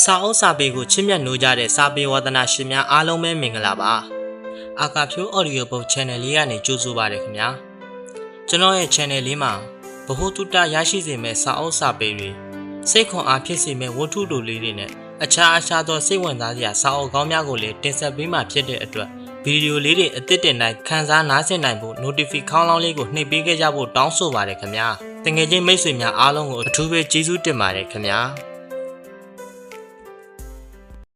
စာအုပ်စာပေကိုချစ်မြတ်နိုးကြတဲ့စာပေဝါသနာရှင်များအားလုံးပဲမင်္ဂလာပါအာကာဖြိုး Audio Book Channel လေးကနေကြိုဆိုပါရခင်ဗျာကျွန်တော်ရဲ့ Channel လေးမှာဗဟုသုတရရှိစေမယ့်စာအုပ်စာပေတွေစိတ်ခွန်အားဖြစ်စေမယ့်ဝတ္ထုတို့လေးတွေနဲ့အခြားသောစိတ်ဝင်စားစရာစာအုပ်ကောင်းများကိုလည်းတင်ဆက်ပေးမှာဖြစ်တဲ့အတွက်ဗီဒီယိုလေးတွေအသစ်တင်တိုင်းခန်းစားနားဆင်နိုင်ဖို့ Notify ခေါင်းလောင်းလေးကိုနှိပ်ပေးခဲ့ကြဖို့တောင်းဆိုပါရခင်ဗျာတကယ်ချင်းမိတ်ဆွေများအားလုံးကိုအထူးပဲကျေးဇူးတင်ပါတယ်ခင်ဗျာ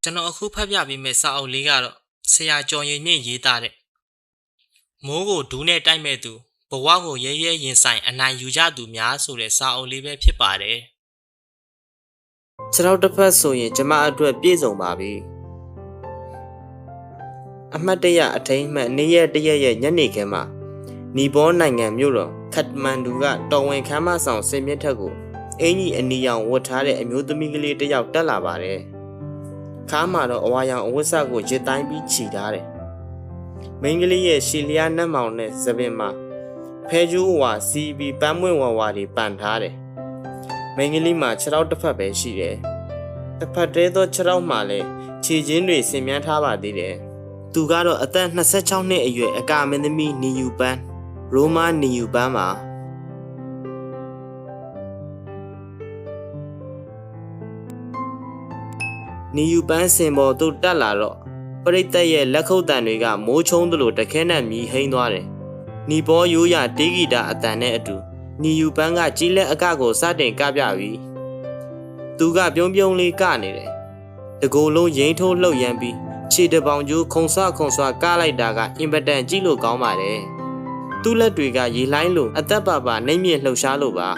ကျွန်တော်အခုဖတ်ပြပေးမယ့်စာအုပ်လေးကတော့ဆရာကျော်ရင်မြင့်ရေးသားတဲ့မိုးကိုဒူးနဲ့တိုက်မဲ့သူဘဝကိုရဲရဲရင်ဆိုင်အနိုင်ယူကြသူများဆိုတဲ့စာအုပ်လေးပဲဖြစ်ပါတယ်ခြေထောက်တစ်ဖက်ဆိုရင်ကျမအတွက်ပြည့်စုံပါပြီအမှတ်တရအထိမ်းမှတ်နေ့ရက်တရက်ရဲ့ညနေခင်းမှာနီပေါနိုင်ငံမြို့တော်ခတ်မန်ဒူကတော်ဝင်ခမ်းမဆောင်စင်မြင့်ထက်ကိုအင်ကြီးအနီရောင်ဝတ်ထားတဲ့အမျိုးသမီးကလေးတစ်ယောက်တက်လာပါတယ်ခါမှာတော့အဝါရောင်အဝတ်စကိုရစ်တိုင်းပြီးခြိထားတယ်မိန်းကလေးရဲ့ရှီလျားနှက်မောင်နဲ့သပင်မှာဖဲကျိုးဝါစီးပြီးပန်းမွင့်ဝါဝါတွေပန်ထားတယ်မိန်းကလေးမှာခြေထောက်တစ်ဖက်ပဲရှိတယ်တစ်ဖက်တည်းသောခြေထောက်မှာလည်းခြေချင်းတွေဆင်မြန်းထားပါသေးတယ်သူကတော့အသက်26နှစ်အရွယ်အကာမင်းသမီးနီယူပန်းရိုမာနီယူပန်းပါနီယူပန်းစင်ပေါ်သို့တက်လာတော့ပရိသတ်ရဲ့လက်ခုပ်တံတွေကမိုးချုံသလိုတခဲနဲ့မြည်ဟိန်းသွားတယ်နီပေါရိုးရတေးဂီတာအတန်နဲ့အတူနီယူပန်းကကြီးလက်အကကိုစတင်ကပြပြီသူကပြုံးပြုံးလေးကနေတယ်တကိုယ်လုံးရိမ်းထိုးလှုပ်ရမ်းပြီးခြေတပေါင်ကျိုးခုံဆွကားလိုက်တာကအင်ပတန်ကြည့်လို့ကောင်းပါတယ်သူ့လက်တွေကရေလှိုင်းလိုအသက်ပါနှိမ့်မြင့်လှုပ်ရှားလို့ပါ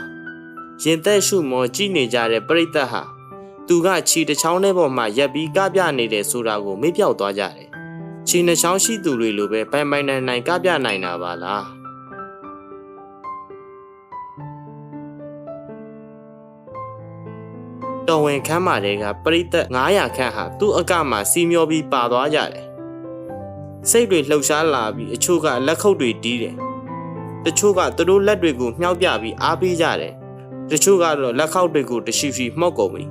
ရင်သက်ရှုမော်ကြည့်နေကြတဲ့ပရိသတ်ဟာသူကခြေတစ်ချောင်းထဲပေါ်မှာရက်ပြီးကပြနေတယ်ဆိုတာကိုမေ့ပြောက်သွားကြတယ်ခြေနှစ်ချောင်းရှိသူတွေလိုပဲပိုင်နိုင်ကပြနိုင်တာပါလားတော်ဝင်ခမ်းမာတွေကပရိသတ်900ခန့်ဟာသူ့အကမှာစီမျောပြီးပါသွားကြတယ်စိတ်တွေလှုပ်ရှားလာပြီးအချို့ကလက်ခုပ်တွေတီးတယ်တချို့ကသူတို့လက်တွေကိုမြှောက်ပြပြီးအားပေးကြတယ်တချို့ကတော့လက်ခောက်တွေကိုတရှိမှောက်ကုန်ပြီ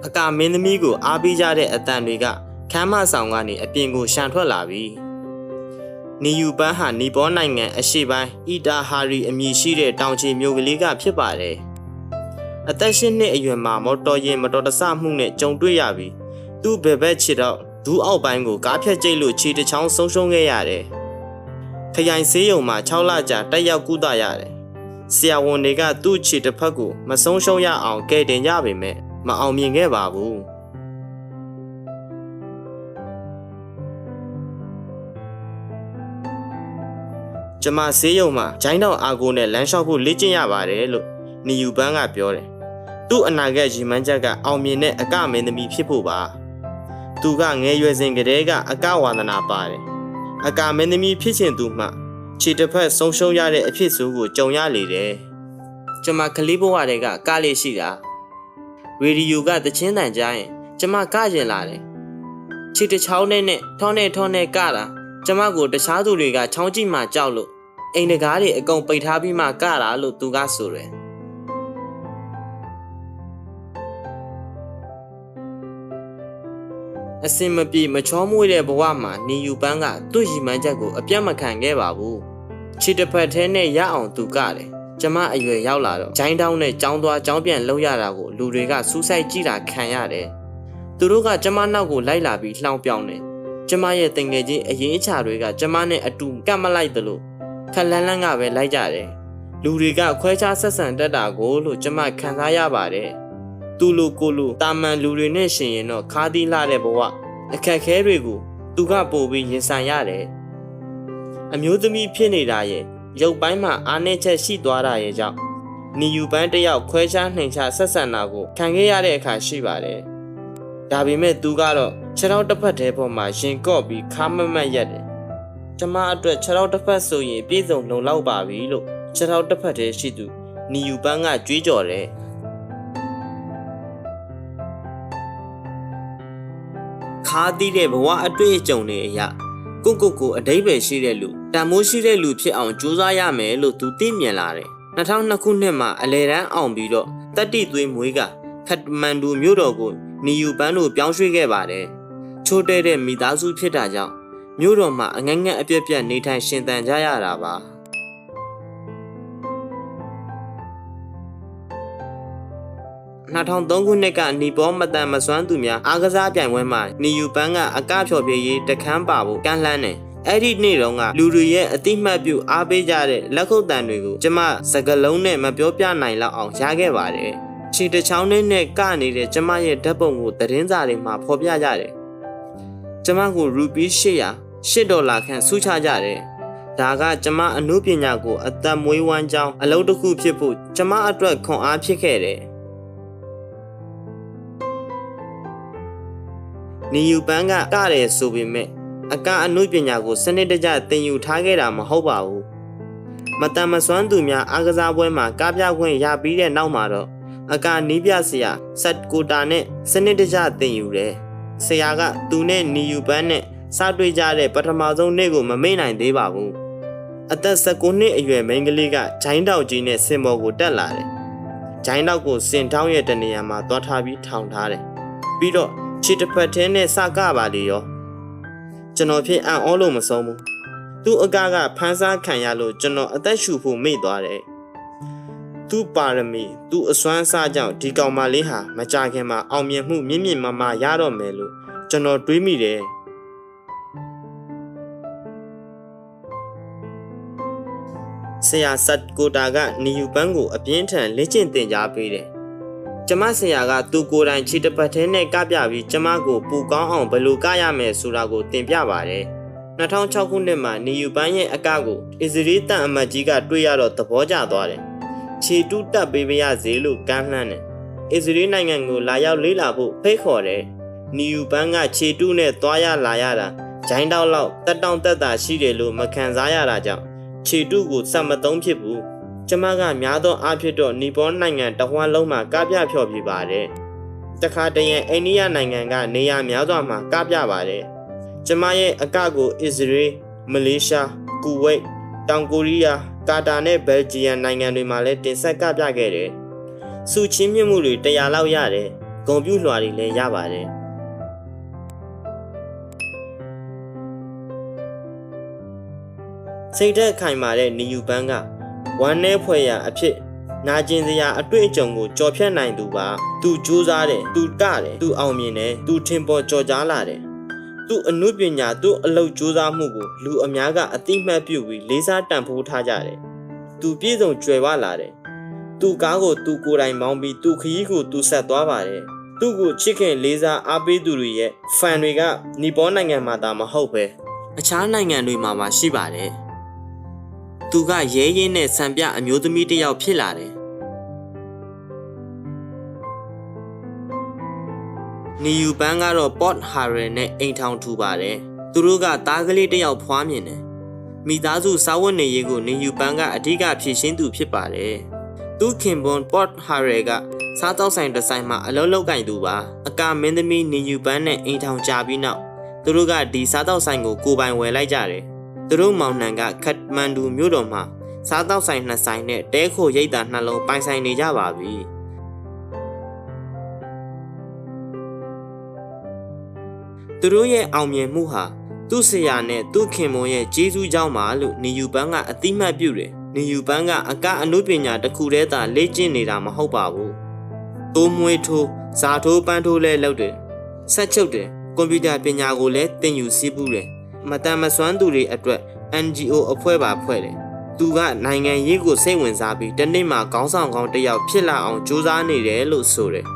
အကာမင်းသမီးကိုအားပေးကြတဲ့အတန်တွေကခမ်းမဆောင်ကနေအပြင်ကိုရှန်ထွက်လာပြီနီယူပန်းဟာနီပေါနိုင်ငံအရှေ့ပိုင်းအီတာဟာရီအမည်ရှိတဲ့တောင်ချေမြို့ကလေးကဖြစ်ပါတယ်အသက်10နှစ်အရွယ်မှာမော်တော်ယာဉ်မတော်တဆမှုနဲ့ကြုံတွေ့ရပြီးသူ့ဘယ်ဘက်ခြေတော့ဒူးအောက်ပိုင်းကိုကားဖြတ်ကျိတ်လို့ခြေတစ်ချောင်းဆုံးရှုံးခဲ့ရတယ်ခရိုင်ဆေးရုံမှာ6လကြာတက်ရောက်ကုသရတယ်ဆရာဝန်တွေကသူ့ခြေတစ်ဖက်ကိုမဆုံးရှုံးရအောင်ကယ်တင်ကြပေမဲ့မအောင်မြင်ခဲ့ပါဘူးကျမဆေးရုံမှာဂျိုင်းတောင်အာကိုနဲ့လမ်းလျှောက်ဖို့လေ့ကျင့်ရပါတယ်လို့နီယူပန်းကပြောတယ်သူ့အနာဂတ်ရည်မှန်းချက်ကအောင်မြင်တဲ့အကမင်းသမီးဖြစ်ဖို့ပါသူကငယ်ရွယ်စဉ်ကတည်းကအကဝါသနာပါတယ်အကမင်းသမီးဖြစ်ချင်သူမှခြေတစ်ဖက်ဆုံးရှုံးရတဲ့အဖြစ်ဆိုးကိုကြုံရလေတယ်ကျမကလေးဘဝတည်းကကလေးရှိတာရေဒီယိုကသချင်းတန်ကြားရင်ကျမကကျင်လာတယ်ခြေတစ်ချောင်းနဲ့ထောနဲ့ကတာကျမကိုတခြားသူတွေကချောင်းကြည့်မှကြောက်လို့အိမ်တကားတွေအကုန်ပိတ်ထားပြီးမှကတာလို့သူကဆိုတယ်အစင်မပြေမချောမွေ့တဲ့ဘဝမှာနီယူပန်းကသူ့ရည်မှန်းချက်ကိုအပြတ်မခံခဲ့ပါဘူးခြေတစ်ဖက်ထဲနဲ့ရအောင်သူကတယ်ကျမအရွယ်ရောက်လာတော့ဂျိုင်းတောင်းနဲ့ကြောင်းသွားကြောင်းပြန်လှုပ်ရတာကိုလူတွေကစူးစိုက်ကြည့်တာခံရတယ်သူတို့ကကျမနောက်ကိုလိုက်လာပြီးလှောင်ပြောင်းတယ်ကျမရဲ့တငယ်ချင်းအရင်အချာတွေကကျမနဲ့အတူကပ်မလိုက်သလိုခက်လန်းလန်းကပဲလိုက်ကြတယ်လူတွေကခွဲခြားဆက်ဆံတတ်တာကိုလို့ကျမခံစားရပါတယ်သူလိုကိုလိုတာမန်လူတွေနဲ့ရှင်ရင်တော့ခါးသီးလှတဲ့ဘဝအခက်ခဲတွေကိုသူကပို့ပြီးရင်ဆိုင်ရတယ်အမျိုးသမီးဖြစ်နေတာရဲ့ရုပ်ပိုင်းမှာအားနည်းချက်ရှိသွားတာရဲ့ကြောင့်နီယူပန်းတယောက်ခွဲခြားနှိမ်ချဆက်ဆံတာကိုခံခဲ့ရတဲ့အခါရှိပါတယ်ဒါပေမဲ့သူကတော့ခြေထောက်တစ်ဖက်ထဲပေါ်မှာရင်ကော့ပြီးခါမမတ်ရက်တယ်ကျမအတွက်ခြေထောက်တစ်ဖက်ဆိုရင်ပြည့်စုံလုံလောက်ပါပြီလို့ခြေထောက်တစ်ဖက်ထဲရှိသူနီယူပန်းကကြွေးကြော်တယ်ခါးသီးတဲ့ဘဝအတွေ့အကြုံတွေအရာကိုအဓိပ္ပာယ်ရှိတဲ့လူတန်မိုးရှိတဲ့လူဖြစ်အောင်ကြိုးစားရမယ်လို့သူသိမြင်လာတယ်2002ခုနှစ်မှာအလဲတန်းအောင်ပြီးတော့တတိသွေးမွေးကခတ်မန်ဒူမြို့တော်ကို နီယူပန်းတို့ပြောင်းရွှေ့ခဲ့ပါတယ်ချိုးတဲ့မိသားစုဖြစ်တာကြောင့်မြို့တော်မှာအငတ်ငတ်အပြက်ပြက်နေထိုင်ရှင်သန်ကြရတာပါ2003ခုနှစ်ကနီပေါ်မတန်မစွမ်းသူများအားကစားပြိုင်ပွဲမှာနီယူပန်းကအကဖျော်ဖြေရေးတခန်းပါဖို့ကမ်းလှမ်းတယ်အဲ့ဒီနေ့တုန်းကလူတွေရဲ့အတိမတ်ပြုအားပေးကြတဲ့လက်ခုပ်တံတွေကိုကျမစကလုံးနဲ့မပြောပြနိုင်လောက်အောင်ရခဲ့ပါတယ်ခြေတစ်ချောင်းနဲ့ကနေကျမရဲ့ဓာတ်ပုံကိုသတင်းစာတွေမှာဖော်ပြကြတယ်ကျမကိုရူပီ$8ခန့်စုချကြတယ်ဒါကကျမအမှုပညာကိုအသက်မွေးဝမ်းကြောင်းအလုပ်တစ်ခုဖြစ်ဖို့ကျမအတွက်ခွန်အားဖြစ်ခဲ့တယ်နီယူပန်းကတယ်ဆိုပေမဲ့အကအမှုပညာကိုစနစ်တကျသင်ယူထားခဲ့တာမဟုတ်ပါဘူးမတန်မစွမ်းသူများအားကစားပွဲမှာကားပြခွင့်ရပြီးတဲ့နောက်မှာတော့အကနီးပြဆရာဆက်ကိုတာနဲ့စနစ်တကျသင်ယူတယ်ဆရာကသူနဲ့နီယူပန်းနဲ့စတွေ့ကြတဲ့ပထမဆုံးနေ့ကိုမမေ့နိုင်သေးပါဘူးအသက်19နှစ်အရွယ်မိန်းကလေးကဂျိုင်းတောက်ကြီးနဲ့စင်မော်ကိုတက်လာတယ်ဂျိုင်းတောက်ကိုစင်ထောင်းရဲ့တနေရာမှာသွားထားပြီးထောင်ထားတယ်ပြီးတော့ခြေတစ်ဖက်ထဲနဲ့စကပါလေရောကျွန်တော်ဖြစ်အံ့ဩလို့မဆုံးဘူးသူ့အကဖန်းစားခံရလို့ကျွန်တော်အသက်ရှူဖို့မေ့သွားတယ်သူ့ပါရမီသူ့အစွမ်းအစကြောင့်ဒီကောင်မလေးဟာမကြခင်မှာအောင်မြင်မှုမြင့်မြင့်မားမားရတော့မယ်လို့ကျွန်တော်တွေးမိတယ်ဆရာဆတ်ကိုတာကနီယူပန်းကိုအပြင်းထန်လေ့ကျင့်သင်ကြားပေးတယ်ကျမဆရာကသူကိုယ်တိုင်ခြေတစ်ပတ်ထဲနဲ့ကပြပြီးကျမကိုပူကောင်းအောင်ဘယ်လိုကရမယ်ဆိုတာကိုသင်ပြပါတယ်2006ခုနှစ်မှာနီယူပန်းရဲ့အကကိုအစ္စရေးတန်အမတ်ကြီးကတွေ့ရတော့သဘောကျသွားတယ်ခြေတူးတက်ပေးရစေလို့ကမ်းလှမ်းတယ်အစ္စရေးနိုင်ငံကိုလာရောက်လေ့လာဖို့ဖိတ်ခေါ်တယ်နီယူပန်းကခြေတူးနဲ့သွားရလာရတာဂျိုင်းတောက်လောက်တက်တောင့်တက်တာရှိတယ်လို့မခံစားရတာကြောင့်ခြေတူးကိုစက်မသုံးဖြစ်ဘူးကျမကများသောအားဖြင့်တော့နီပေါ်နိုင်ငံတဝန်းလုံးမှာကပြဖျော်ပြပါတယ်တခါတရံအိန္ဒိယနိုင်ငံကနေရာများစွာမှာကပြပါတယ်ကျမရဲ့အကကိုအစ္စရေးမလေးရှားကူဝိတ်တောင်ကိုရီးယားကာတာနဲ့ဘယ်လ်ဂျီယံနိုင်ငံတွေမှာလည်းတင်ဆက်ကပြခဲ့တယ်စုချင်းမြင့်မှုတွေ100လောက်ရတယ်ဂုဏ်ပြုလွှာတွေလည်းရပါတယ်စိတ်သက်ခိုင်မာတဲ့နီယူပန်းကဝမ်းနည်းဖွယ်ရာအဖြစ်နာကျင်စရာအတွေ့အကြုံကိုကြော်ဖြတ်နိုင်သူပါသူကြိုးစားတယ်သူကတယ်သူအောင်မြင်တယ်သူထင်ပေါ်ကြော်ကြားလာတယ်သူအမှုပညာသူအလုပ်ကြိုးစားမှုကိုလူအများကအတိမတ်ပြုပြီးလေးစားတန်ဖိုးထားကြတယ်သူပြည့်စုံကြွယ်ဝလာတယ်သူကားကိုသူကိုယ်တိုင်မောင်းပြီးသူခရီးကိုသူဆက်သွားပါတယ်သူ့ကိုချစ်ခင်လေးစားအားပေးသူတွေရဲ့ဖန်တွေကနီပေါ်နိုင်ငံမှာသာမဟုတ်ပဲအခြားနိုင်ငံတွေမှာရှိပါတယ်သူကရဲရဲနဲ့ဆံပြအမျိုးသမီးတစ်ယောက်ဖြစ်လာတယ်နီယူပန်းကတော့ပေါ့တ်ဟာရယ်နဲ့အိမ်ထောင်ထူပါတယ်သူတို့ကသားကလေးတစ်ယောက်ဖွားမြင်တယ်မိသားစုစားဝတ်နေရေးကိုနီယူပန်းကအဓိကဖြည့်ရှင်းသူဖြစ်ပါတယ်သူခင်ပွန်ပေါ့တ်ဟာရယ်ကစားတောက်ဆိုင်တစ်ဆိုင်မှာအလုပ်လုပ်ကင်သူပါအကာမင်းသမီးနီယူပန်းနဲ့အိမ်ထောင်ကြပြီးနောက်သူတို့ကဒီစားတောက်ဆိုင်ကိုကိုပိုင်ဝယ်လိုက်ကြတယ်သူတို့မောင်နှံကခတ်မန်ဒူမြို့တော်မှာစားတောက်ဆိုင်2ဆိုင်နဲ့တဲခိုရိတ်တာ2လုံးပိုင်ဆိုင်နေကြပါပြီသူတို့ရဲ့အောင်မြင်မှုဟာသူ့ဆရာနဲ့သူ့ခင်မွန်ရဲ့ကျေးဇူးကြောင့်ပါလို့နီယူပန်းကအတိမတ်ပြုတယ်နီယူပန်းကအကအနုပညာတစ်ခုတည်းသာလေ့ကျင့်နေတာမဟုတ်ပါဘူးတိုးမွေးထိုးဇာထိုးပန်းထိုးလဲလုပ်တယ်ဆက်ချုပ်တယ်ကွန်ပျူတာပညာကိုလည်းသင်ယူစည်းပူးတယ်မတန်မစွမ်းသူတွေအတွက် NGO အဖွဲ့ပါဖွဲ့တယ်သူကနိုင်ငံရေးကိုစိတ်ဝင်စားပြီးတနေ့မှခေါင်းဆောင်ကောင်းတစ်ယောက်ဖြစ်လာအောင်ကြိုးစားနေတယ်လို့ဆိုတယ်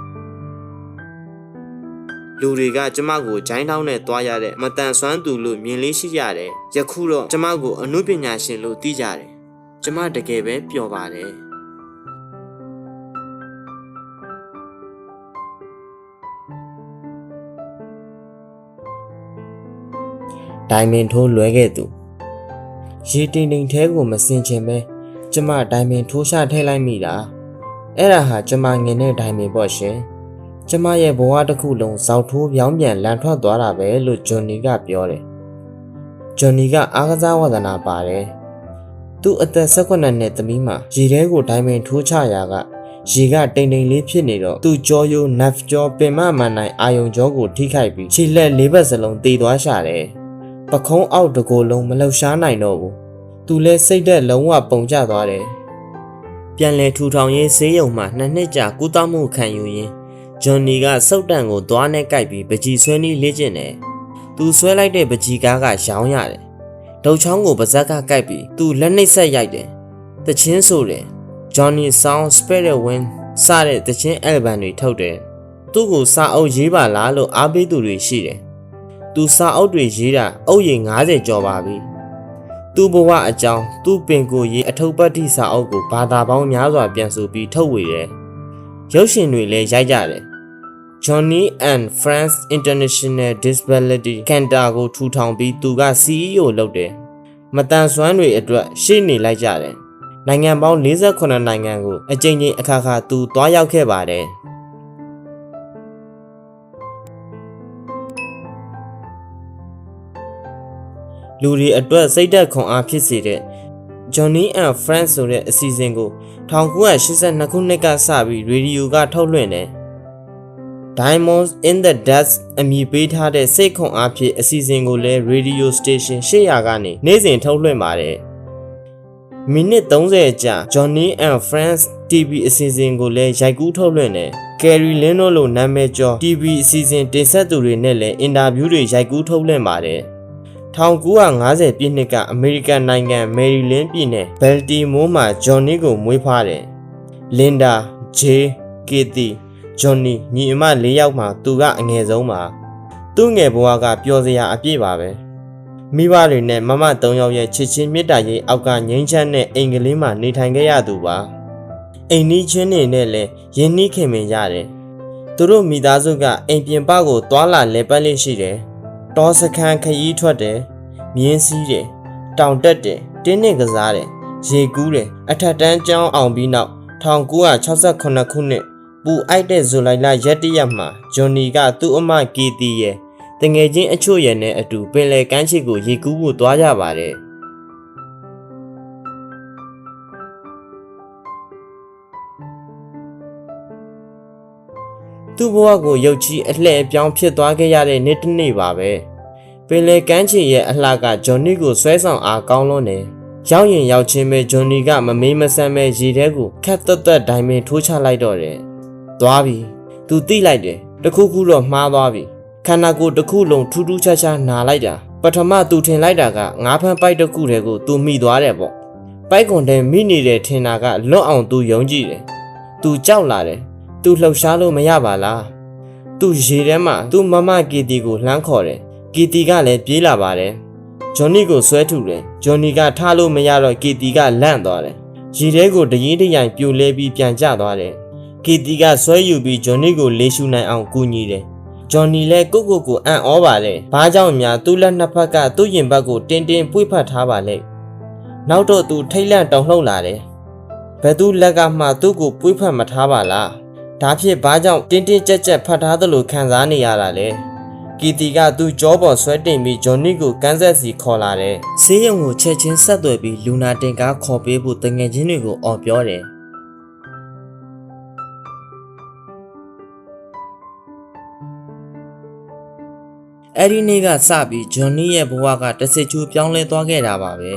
လူတွေကကျမကိုဂျိုင်းတောင်းနဲ့တွားရတဲ့မတန်စွမ်းသူလို့မြင်လေးရှိရတယ်ယခုတော့ကျမကိုအမှုပညာရှင်လို့သိကြတယ်ကျမတကယ်ပဲပျော်ပါတယ်ဒိုင်မင်ထိုးလွဲခဲ့သူရေတင်တင်ထဲကိုမစင်ချင်ပဲကျမဒိုင်မင်ထိုးချထည့်လိုက်မိတာအဲ့ဒါဟာကျမငင်တဲ့ဒိုင်မင်ပေါ့ရှင်ကျမရဲ့ဘဝတစ်ခုလုံးဇောက်ထိုးပြောင်းပြန်လန်ထွက်သွားတာပဲလို့ဂျွန်နီကပြောတယ်ဂျွန်နီကအားကစားဝါသနာပါတယ်သူ့အသက်18နှစ်သမီးမှာရေထဲကိုဒိုင်မင်ထိုးချရာက ရေကတိမ်တိမ်လေးဖြစ်နေတော့သူ့ကြောရိုးနက်ကြောပင်မမှန်နိုင်အာယုံကြောကိုထိခိုက်ပြီးခြေလက်လေးဘက်စလုံးတေသွားရှာတယ်ပခုံးအောက်တကိုယ်လုံးမလှုပ်ရှားနိုင်တော့ဘူးသူလဲစိတ်သက်လုံးဝပုံကျသွားတယ်ပြန်လဲထူထောင်ရေးဆေးရုံမှာ2 နှစ်ကြာကုသမှုခံယူရင်းဂျွန်နီကစုတ်တန်ကိုသွားနဲ့ကိုက်ပြီးပကြီးဆွဲနည်းလေ့ကျင့်တယ်သူဆွဲလိုက်တဲ့ပကြီးကားကရောင်းရတယ်ဒုတ်ချောင်းကိုပါဇက်ကကိုက်ပြီးသူလက်နှိပ်ဆက်ရိုက်တယ်တချင်းဆိုတယ် Johnny Sound Spirit Wind စတဲ့တချင်း album တွေထုတ်တယ်သူ့ကိုစာအုပ်ရေးပါလားလို့အားပေးသူတွေရှိတယ်သူစာအုပ်တွေရေးတာအုပ်ရည်90ကျော်ပါပြီသူ့ဘဝအကြောင်းသူ့ပင်ကိုယ်ရေးအထုပ်ပတ်တိစာအုပ်ကိုဘာသာပေါင်းများစွာပြန်ဆိုပြီးထုတ်ဝေတယ်ရုပ်ရှင်တွေလည်းရိုက်ကြတယ် Johnny and Friends International Disability Center ကိုထူထောင်ပြီးသူက CEO လုပ်တယ်မတန်ဆွမ်းတွေအတွက်ရှေ့နေလိုက်ကြတယ်နိုင်ငံပေါင်း48နိုင်ငံကိုအကြိမ်ကြိမ်အခါခါသူသွားရောက်ခဲ့ပါတယ်လူတွေအတွက်စိတ်သက်ခွန်အားဖြစ်စေတဲ့ Johnny and Friends ဆိုတဲ့အစီအစဉ်ကို1982ခုနှစ်ကစပြီးရေဒီယိုကထုတ်လွှင့်တယ် Diamonds in the Dust အမည်ပေးထားတဲ့စိတ်ခွန်အားဖြင့်အစီအစဉ်ကိုလည်း Radio Station 800ကနေနေ့စဉ်ထုတ်လွှင့်ပါတယ်မိနစ်30ကြာ Johnny and Friends TV အစီအစဉ်ကိုလည်းရိုက်ကူးထုတ်လွှင့်တယ် Carrie Leno လို့နာမည်ကျော် TV အစီအစဉ်တင်ဆက်သူတွေနဲ့လည်းအင်တာဗျူးတွေရိုက်ကူးထုတ်လွှင့်ပါတယ်1950ပြည့်နှစ်ကအမေရိကန်နိုင်ငံမယ်ရီလင်းပြည်နယ်ဘယ်တီမိုးမှာဂျွန်နီကိုမွေးဖွားတယ်လင်ဒါဂျေကေတီဂျွန်နီညီအမ4ယောက်မှာသူကအငယ်ဆုံးပါသူ့ငယ်ဘဝကပျော်စရာအပြည့်ပါပဲမိဘတွေနဲ့မမ3ယောက်ရဲ့ချစ်ချင်းမေတ္တာရေးအောက်ကငိမ့်ချမ်းတဲ့အိမ်ကလေးမှာနေထိုင်ခဲ့ရသူပါအိမ်နီးချင်းတွေနဲ့လည်းရင်းနှီးခင်မင်ရတယ်သူတို့မိသားစုကအိမ်ပြင်ပကိုသွာလာလဲပတ်လေးရှိတယ်တောစခန်းခရီးထွက်တယ်မြင်းစည်းတယ်တောင်တက်တယ်တင်းနှင့်ကစားတယ်ရေကူးတယ်အထက်တန်းကျောင်းအောင်ပြီးနောက်1968ခုနှစ်ပူအိုက်တဲ့ဇူလိုင်လရက်တရက်မှာဂျွန်နီကသူ့အမကီတီရဲ့တငယ်ချင်းအချို့ရဲ့နဲ့အတူပင်လယ်ကမ်းခြေကိုရေကူးဖို့သွားကြပါတယ်သူ့ဘဝကိုရုပ်ချီးအလှည့်အပြောင်းဖြစ်သွားခဲ့ရတဲ့နေ့တစ်နေ့ပါပဲပင်လယ်ကမ်းခြေရဲ့အလှကဂျွန်နီကိုဆွဲဆောင်အားကောင်းလွန်းတယ်ရောက်ရင်ရောက်ချင်းပဲဂျွန်နီကမမေးမဆန်းပဲရေထဲကိုခက်သက်သက်ဒိုင်မင်ထိုးချလိုက်တော့တယ်သွားပြီသူတိလိုက်တယ်တခုခုတော့မှားသွားပြီခန္ဓာကိုယ်တစ်ခုလုံးထူးထူးခြားခြားနာလိုက်တာပထမသူထင်လိုက်တာကငါးဖမ်းပိုက်တစ်ခုတည်းကိုသူမိသွားတယ်ပေါ့ပိုက်ကွန်တဲ့မိနေတယ်ထင်တာကလွတ်အောင်သူယုံကြည်တယ်သူကြောက်လာတယ်သူလှုပ်ရှားလို့မရပါလားသူရေထဲမှာသူ့မမကီတီကိုလှမ်းခေါ်တယ်ကီတီကလည်းပြေးလာပါတယ်ဂျွန်နီကိုဆွဲထုတ်တယ်ဂျွန်နီကထားလို့မရတော့ကီတီကလန့်သွားတယ်ရေထဲကိုတရင်တရိုင်ပြိုလဲပြီးပြန်ကျသွားတယ်ကီတီကဆွဲယူပြီးဂျွန်နီကိုလေးရှူနိုင်အောင်ကူညီတယ်ဂျွန်နီလည်းကိုအံ့ဩပါတယ်ဘာကြောင့်များသူ့လက်နှစ်ဖက်ကသူ့ရင်ဘတ်ကိုတင်းတင်းပွေ့ဖတ်ထားပါလဲနောက်တော့သူထိတ်လန့်တုန်လှုပ်လာတယ်ဘယ်သူလက်ကမှသူ့ကိုပွေ့ဖတ်မထားပါလားဒါဖြစ်ဘာကြောင့်တင်းတင်းကြက်ကြက်ဖတ်ထားသလိုခံစားနေရတာလဲကီတီကသူ့ကြောပေါ်ဆွဲတင်ပြီးဂျွန်နီကိုကန်းဆက်စီခေါ်လာတယ်ဆေးရုံကိုချက်ချင်းဆက်သွယ်ပြီးလူနာတင်ကားခေါ်ပေးဖို့တငယ်ချင်းတွေကိုအော်ပြောတယ်အဲ့ဒီနေ့ကစပြီးဂျွန်နီရဲ့ဘဝကတဆစ်ချိုးပြောင်းလဲသွားခဲ့တာပါပဲ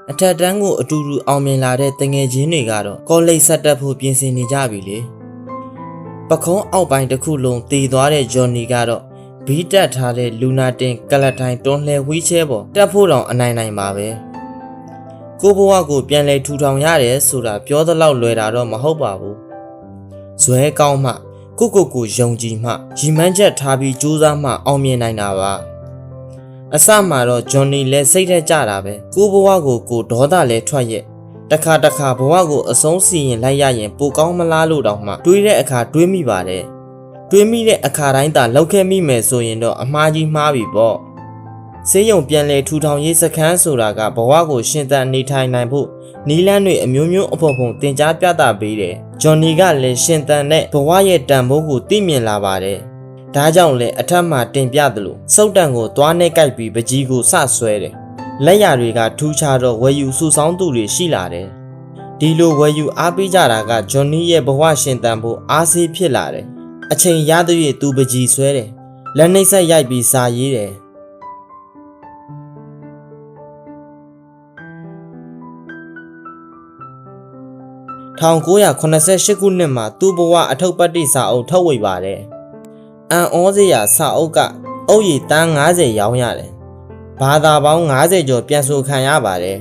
အထက်တန်းကိုအတူတူအောင်မြင်လာတဲ့တငယ်ချင်းတွေကတော့ကောလိပ်ဆက်တက်ဖို့ပြင်ဆင်နေကြပြီလေပခုံးအောက်ပိုင်းတစ်ခုလုံးတည်သွားတဲ့ဂျွန်နီကတော့ဘီးတက်ထားတဲ့လူနာတင်ကလတိုင်တွန်းလှဲဝီးချဲပေါ်တက်ဖို့တောင်အနိုင်ပါပဲကိုဘဝကိုပြန်လဲထူထောင်ရတယ်ဆိုတာပြောသလောက်လွယ်တာတော့မဟုတ်ပါဘူးဇွဲကောင်းမှကိုယုံကြည်မှရီမန်းချက်ထားပြီးကြိုးစားမှအောင်မြင်နိုင်တာပါအစမှာတော့ဂျွန်နီလည်းစိတ်ထဲကြတာပဲကိုဘဝကိုဒေါသလည်းထွက်ရဲ့တခါဘဝကိုအဆုံးစီရင်လိုက်ရရင်ပိုကောင်းမလားလို့တောင်မှတွေးတဲ့အခါတွေးမိပါတယ်တွေးမိတဲ့အခါတိုင်းသာလောက်ခဲ့မိမယ်ဆိုရင်တော့အမှားကြီးမှားပြီပေါ့ဆေးရုံပြန်လဲထူထောင်ရေးစခန်းဆိုတာကဘဝကိုရှင်သန်နေထိုင်နိုင်ဖို့နီလန်းတွေအမျိုးမျိုးအဖို့ပုံတင် जा ပြသပေးတယ်ဂျွန်နီကလည်းရှင်သန်တဲ့ဘဝရဲ့တန်ဖိုးကိုသိမြင်လာပါတယ်ဒါကြောင့်လည်းအထက်မှာတင်ပြသလိုစုတ်တန်ကိုသွားနဲ့ကိုက်ပြီးပကြီးကိုစဆွဲတယ်လက်ရတွေကထူးခြားတော့ဝယ်ယူစုဆောင်းသူတွေရှိလာတယ် ဒီလိုဝယ်ယူအားပေးကြတာကဂျွန်နီရဲ့ဘဝရှင်သန်ဖို့အားစီးဖြစ်လာတယ်အချိန်ရသရွေ့သူပကြီးဆွဲတယ်လက်နှိပ်ဆက်ရိုက်ပြီးစာရေးတယ်1988ခုနှစ်မှာသူ့ဘဝအထုပ်ပတ်တိစာအုပ်ထုတ်ဝေပါတယ်အန်ဩစရာစာအုပ်ကအုပ်ရည်တန်း90ရောင်းရတယ်ဘာသာပေါင်း90ကျော်ပြန်ဆိုခံရပါတယ်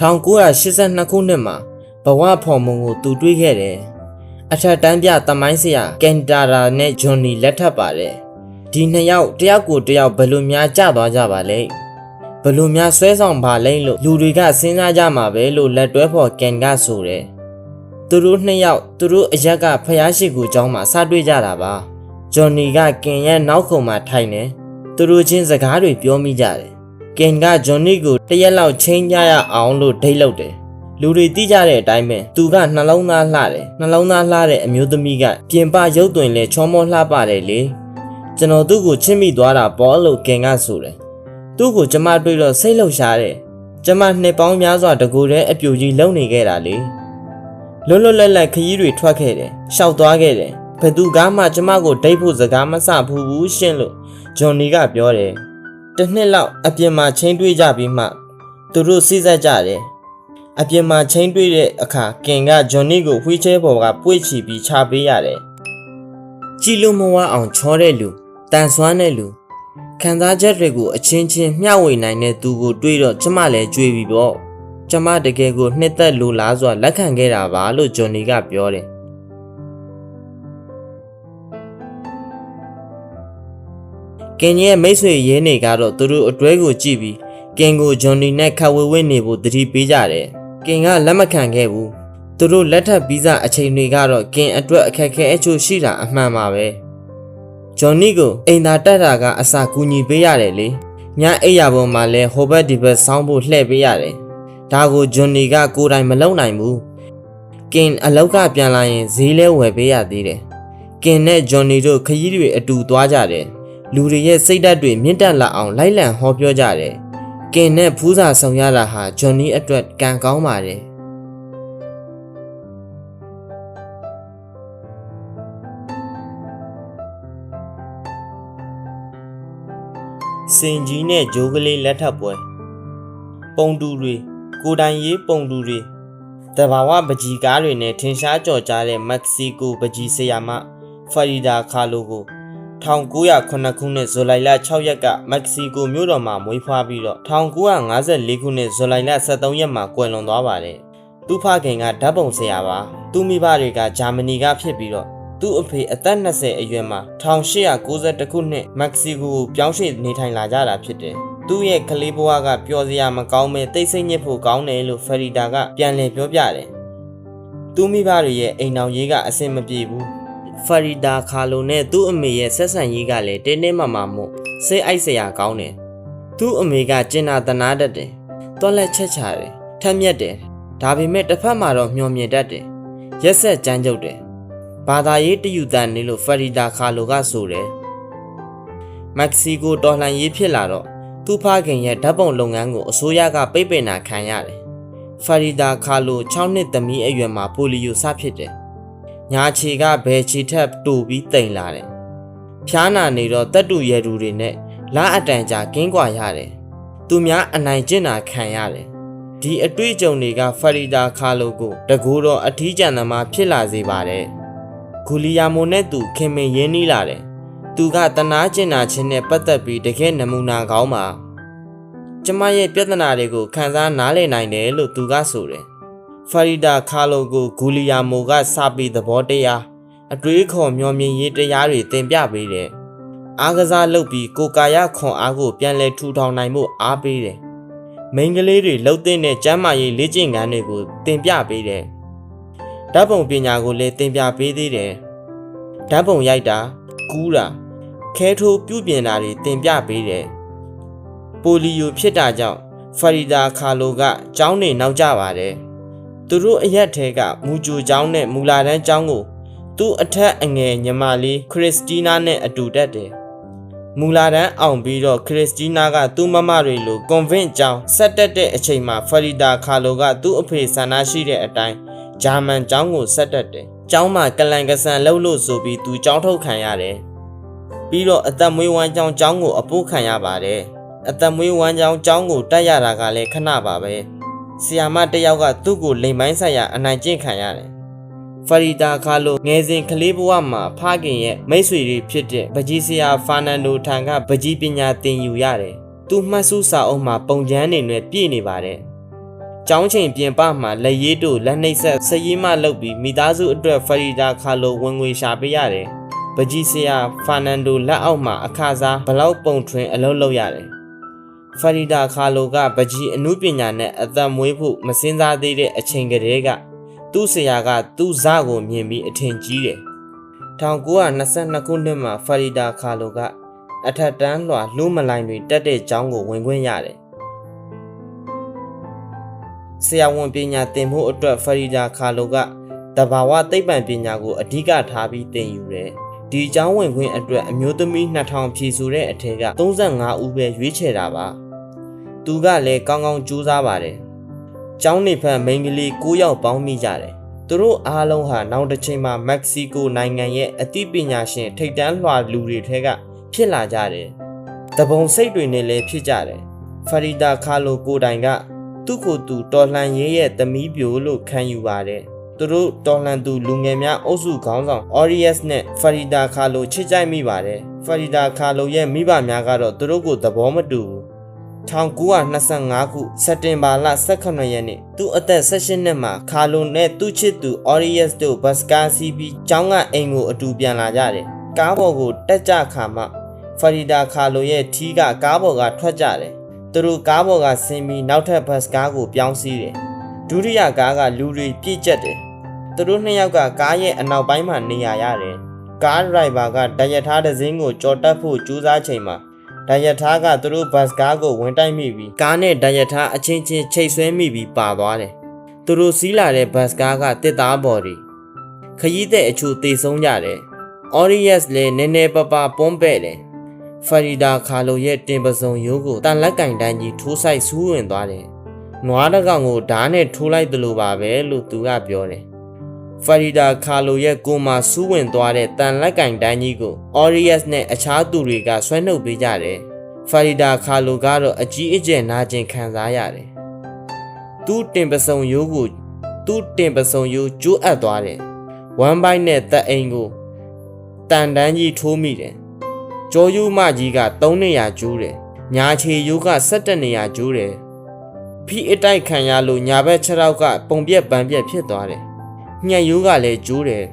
1982ခုနှစ်မှာဘဝဖော်မုံကိုသူတွေးခဲ့တယ်အထက်တန်းပြသမိုင်းဆရာကန်တာရာနဲ့ဂျွန်နီလက်ထပ်ပါတယ်ဒီနှစ်ယောက်တယောက်ကိုတယောက်ဘယ်လိုများကြသွားကြပါလဲဘယ်လိုများဆွဲဆောင်ပါလဲလို့လူတွေကစဉ်းစားကြမှာပဲလို့လက်တွဲဖော်ကန်ကဆိုတယ်သူတို့နှစ်ယောက်သူတို့အရက်ကဖျားရှိကူကျောင်းမှာစတွေ့ကြတာပါဂျွန်နီကကင်ရဲ့နောက်ခုံမှာထိုင်နေသူတို့ချင်းစကားတွေပြောမိကြတယ်ကင်ကဂျွန်နီကိုတရက်လောက်ချင်းကြရအောင်လို့ဒိတ်လုပ်တယ်လူတွေသိကြတဲ့အတိုင်းပဲသူကနှလုံးသားလှတယ်နှလုံးသားလှတဲ့အမျိုးသမီးကပြင်ပရုပ်သွင်းလဲချောမောလှပတယ်လေကျွန်တော်သူ့ကိုချစ်မိသွားတာပေါ့လို့ကင်ကဆိုတယ်သူ့ကိုကျမတွေ့တော့စိတ်လှုပ်ရှားတယ်ကျမနှစ်ပေါင်းများစွာတကူတဲ့အပြူကြီးလုံနေခဲ့တာလေလွတ်လွတ်လပ်လပ်ခရီးတွေထွက်ခဲ့တယ်ရှောက်သွားခဲ့တယ်ဘယ်သူကမှကျမကိုဒိတ်ဖို့စကားမဆဘူးရှင်းလို့ဂျွန်နီကပြောတယ်တစ်နှစ်လောက်အပြင်မှာချင်းတွေ့ကြပြီးမှသူတို့စိစက်ကြတယ်အပြင်မှာချင်းတွေ့တဲ့အခါကင်ကဂျွန်နီကိုဝှီးချဲပေါ်ကပွေ့ချီပြီးချပေးရတယ်ကြည်လို့မဝအောင်ချောတဲ့လူတန်ဆွမ်းတဲ့လူခံစားချက်တွေကိုအချင်းချင်းမျှဝေနိုင်တဲ့သူကိုတွေ့တော့ကျမလည်းကြွေပြီပေါ့ကျမတကယ်ကိုနှစ်သက်လိုလားစွာလက်ခံခဲ့တာပါလို့ဂျွန်နီကပြောတယ်ကင်ရဲ့မိတ်ဆွေရင်းတွေကတော့သူတို့အတွဲကိုကြည့်ပြီးကင်ကိုဂျွန်နီနဲ့ခတ်ဝေဝေးနေဖို့တတိပေးကြတယ်ကင်ကလက်မခံခဲ့ဘူးသူတို့လက်ထပ်ပြီးစားအချိန်တွေကတော့ကင်အတွက်အခက်ခဲအချို့ရှိတာအမှန်ပါပဲဂျွန်နီကိုအိမ်သာတက်တာကအစာကူညီပေးရတယ်လေညအိယာပေါ်မှာလဲဟိုဘက်ဒီဘက်ဆောင်းဖို့လှည့်ပေးရတယ်ဒါကိုဂျွန်နီကကိုယ်တိုင်မလုပ်နိုင်ဘူးကင်အလောက်ကပြန်လာရင်ဈေးလဲဝယ်ပေးရသေးတယ်ကင်နဲ့ဂျွန်နီတို့ခရီးတွေအတူသွားကြတယ်လူတွေရဲ့စိတ်ဓာတ်တွေမြင့်တက်လာအောင်လိုက်လံဟောပြောကြတယ်ကင်နဲ့ဖူးစာဆောင်ရတာဟာဂျွန်နီအတွက်ကံကောင်းပါတယ်စင်ကြီးနဲ့ဂျိုးကလေးလက်ထပ်ပွဲပုံတူတွေကိုတိုင်ရေးပုံတူတွေတဘာဝပကြီးကားတွေနဲ့ထင်ရှားကြော်ကြားတဲ့မက္ကဆီကိုပကြီးဆရာမဖာရီဒါခါလိုကို1909ခုနှစ်ဇူလိုင်လ6ရက်ကမက္ကဆီကိုမြို့တော်မှာမွေးဖွားပြီးတော့1954ခုနှစ်ဇူလိုင်လ23ရက်မှာကွယ်လွန်သွားပါတယ်။သူ့ဖခင်ကဓာတ်ပုံဆရာပါ။သူ့မိဘတွေကဂျာမနီကဖြစ်ပြီးတော့သူ့အဖေအသက်20အရွယ်မှာ1891ခုနှစ်မက္ကဆီကိုပြောင်းရွှေ့နေထိုင်လာကြတာဖြစ်တယ်။သူ့ရဲ့ကလေးဘဝကပျော်စရာမကောင်းပဲတိတ်ဆိတ်ညစ်ဖို့ကောင်းတယ်လို့ဖရီဒါကပြန်လည်ပြောပြတယ်။သူ့မိဘတွေရဲ့အိမ်တော်ရေးကအဆင်မပြေဘူး။ဖရီဒါခါလိုနဲ့သူ့အမေရဲ့ဆက်ဆံရေးကလည်းတင်းတင်းမာမာမို့စိတ်အိုက်စရာကောင်းတယ်။သူ့အမေကကျင်နာတနာတတ်တယ်။တော်လက်ချက်ချတယ်။ထက်မြက်တယ်။ဒါပေမဲ့တစ်ဖက်မှာတော့မျောမြင်တတ်တယ်။ရက်ဆက်ကြမ်းကြုတ်တယ်။ဘာသာရေးတယူတန်နေလို့ဖရီဒါခါလိုကဆိုတယ်။မက္ကဆီကိုတော်လှန်ရေးဖြစ်လာတော့သူ့ဖခင်ရဲ့ဓာတ်ပုံလုပ်ငန်းကိုအစိုးရကပိတ်ပင်တာခံရတယ်။ဖရီဒါခါလို6နှစ်သမီးအရွယ်မှာပိုလီယိုစဖြစ်တယ်။ညာခြေကဘယ်ခြေထက်တူပြီးတိမ်လာတယ်။ဖျားနာနေတော့တက်တူရဲတူတွေနဲ့လားအတန်ကြာကင်းကွာရတယ်။သူများအနိုင်ကျင့်တာခံရတယ်။ဒီအတွေ့အကြုံတွေကဖရီဒါခါလိုကိုတကူတော့အထီးကျန်သမားဖြစ်လာစေပါတယ်။ဂူလီယာမိုနဲ့သူခင်မင်ရင်းနှီးလာတယ်။သူကတနာကျင်နာခြင်းနဲ့ပတ်သက်ပြီးတကယ်နမူနာကောင်းပါ။ကျမရဲ့ပြဿနာတွေကိုခံစားနားလည်နိုင်တယ်လို့သူကဆိုတယ်။ဖရီဒါခါလိုကိုဂူလီယာမိုကစပြီးသဘောတရားအတွေးခေါ်မျှော်မြင်ရေးတရားတွေသင်ပြပေးတယ်။အားကစားလုပ်ပြီးကိုယ်ကာယခွန်အားကိုပြန်လည်ထူထောင်နိုင်မှုအားပေးတယ်။မိန်းကလေးတွေလှုပ်တဲ့ကျမ်းမာရေးလေ့ကျင့်ခန်းတွေကိုသင်ပြပေးတယ်။ဓာတ်ပုံပညာကိုလည်းသင်ပြပေးသေးတယ်။ဓာတ်ပုံရိုက်တာကူးတာခဲထိုးပြုပြင်တာတွေသင်ပြပေးတယ်။ပိုလီယိုဖြစ်တာကြောင့်ဖရီဒါခါလိုကကျောင်းနေနောက်ကျပါတယ်။သူတို့အရက်ထဲကမူဂျိုကျောင်းနဲ့မူလာတန်းကျောင်းကိုသူ့အထက်အငယ်ညီမလေးခရစ်စတီးနာနဲ့အတူတက်တယ်။ မူလာတန်းအောင်ပြီးတော့ခရစ်စတီးနားကသူ့မမတွေလိုကွန်ဗင့်ကျောင်းဆက်တက်တဲ့အချိန်မှာဖရီဒါခါလိုကသူ့အဖေဆန္ဒရှိတဲ့အတိုင်းဂျာမန်ကျောင်းကိုဆက်တက်တယ်။ကျောင်းမှာကလန်ကဆန်လှုပ်လို့ဆိုပြီးသူကျောင်းထုတ်ခံရတယ်။ပြီးတော့အသက်မွေးဝမ်းကျောင်းကျောင်းကိုအပို့ခံရပါတယ်။အသက်မွေးဝမ်းကျောင်းကျောင်းကိုတက်ရတာကလည်းခဏပါပဲ။ဆီယာမတစ်ယောက်ကသူ့ကိုလိမ်ပိုင်းဆိုင်ရာအနိုင်ကျင့်ခံရတယ်။ဖရီဒါခါလိုငယ်စဉ်ကလေးဘဝမှာဖခင်ရဲ့မိတ်ဆွေတွေဖြစ်တဲ့ပကြီးဆရာဖာနန်ဒိုထံကပကြီးပညာသင်ယူရတယ်။သူမှတ်စုစာအုပ်မှာပုံချမ်းတွေနဲ့ပြည့်နေပါတယ်။ကျောင်းချိန်ပြင်ပမှာလက်ရည်တို့လက်နှိပ်ဆက်စည်မလုပ်ပြီးမိသားစုအတွက်ဖရီဒါခါလိုဝင်ငွေရှာပေးရတယ်။ပကြီးဆရာဖာနန်ဒိုလက်အောက်မှာအခါစားဘလောက်ပုံထွင်အလုပ်လုပ်ရတယ်။ဖရီဒါခါလိုကပကြီးအမှုပညာနဲ့အသက်မွေးဖို့မစင်စားသေးတဲ့အချိန်ကတည်းကသူ့ဆရာကသူ့ဇာကိုမြင်ပြီးအထင်ကြီးတယ်။1922ခုနှစ်မှာဖရီဒါခါလိုကအထက်တန်းလွှာလူမလိုင်းတွေတက်တဲ့ကျောင်းကိုဝင်ခွင့်ရတယ်။ဆရာဝန်ပညာသင်ဖို့အတွက်ဖရီဒါခါလိုကတဘာဝသိပ္ပံပညာကိုအဓိကထားပြီးသင်ယူတယ်။ဒီကျောင်းဝင်ခွင့်အတွက်အမျိုးသမီး2000ဖြည့်ဆိုတဲ့အထက်က35ဦးပဲရွေးချယ်တာပါ။သူကလည်းကောင်းကောင်းကြိုးစားပါတယ်။ကျောင်းနေဖက်မိန်းကလေး9ယောက်ပေါင်းမိကြတယ်။သူတို့အားလုံးဟာနောက်တစ်ချိန်မှာမက္ကဆီကိုနိုင်ငံရဲ့အသိပညာရှင်ထိပ်တန်းလွှာလူတွေထဲကဖြစ်လာကြတယ်။တပုံစိတ်တွေနဲ့လည်းဖြစ်ကြတယ်။ဖရီဒါခါလိုကိုတိုင်ကသူ့ကိုယ်သူတော်လှန်ရေးရဲ့သမီးပြိုလို့ခံယူပါတယ်။သူတို့တော်လှန်သူလူငယ်များအုပ်စုခေါင်းဆောင် Orias နဲ့ဖရီဒါခါလိုချစ်ကြိုက်မိပါတယ်။ဖရီဒါခါလိုရဲ့မိဘများကတော့သူတို့ကိုသဘောမတူဘူး။1925ခုစက်တင်ဘာလ18ရက်နေ့သူအသက်18နှစ်မှာခါလိုနဲ့သူ့ချစ်သူ Orias တို့ဘတ်စကားစီးပြီးကျောင်းကအိမ်ကိုအတူပြန်လာကြတယ်။ကားပေါ်ကိုတက်ကြခါမှဖရီဒါခါလိုရဲ့ထီးကကားပေါ်ကထွက်ကြတယ်။သူတို့ကားပေါ်ကဆင်းပြီးနောက်ထပ်ဘတ်စကားကိုပြောင်းစီးတယ်။ဒုတိယကားကလူတွေပြည့်ကျက်တယ်။သူတို့နှစ်ယောက်ကကားရဲ့အနောက်ပိုင်းမှာနေရာရတယ်။ကားဒရိုင်ဘာကဒရက်ထားတစ်စင်းကိုကြော်တက်ဖို့ကြိုးစားချိန်မှာဒရက်ထားကသူတို့ဘတ်စကားကိုဝင်တိုက်မိပြီးကားနဲ့ဒရက်ထားအချင်းချင်းချိတ်ဆွဲမိပြီးပါသွားတယ်။သူတို့စီးလာတဲ့ဘတ်စကားကတစ်သားပေါ်တွေခရီးတဲ့အချို့တေဆုံးကြတယ်။ Orias လည်းနည်းနည်းပါးပါးပွန်းပဲ့တယ်။ဖရီဒါခါလိုရဲ့တင်ပစုံရိုးကိုတန်လက်ကင်တိုင်းကြီးထိုးဆိုင်ဆူးဝင်သွားတယ်။နွားတစ်ကောင်ကိုဓာတ်နဲ့ထိုးလိုက်သလိုပါပဲလို့သူကပြောတယ်။ဖရီဒါခါလိုရဲ့ကိုမှဆူးဝင်သွားတဲ့တန်လက်ကင်တိုင်းကြီးကို Orias နဲ့အခြားသူတွေကဆွဲနှုတ်ပေးကြတယ်။ဖရီဒါခါလိုကတော့အကြီးအကျယ်နာကျင်ခံစားရတယ်။သူ့တင်ပစုံရိုးကျိုးအပ်သွားတယ်။ဝမ်းပိုင်းနဲ့သက်အိမ်ကိုတန်တန်းကြီးထိုးမိတယ်။ကြောယူမကြီးက3နေရာကျိုးတယ်။ညာခြေရိုးက17နေရာကျိုးတယ်။ဖိအတိုက်ခံရလို့ညာဘက်ခြေထောက်ကပုံပြက်ပန်းပြက်ဖြစ်သွားတယ်။ညှက်ရိုးကလည်းကျိုးတယ်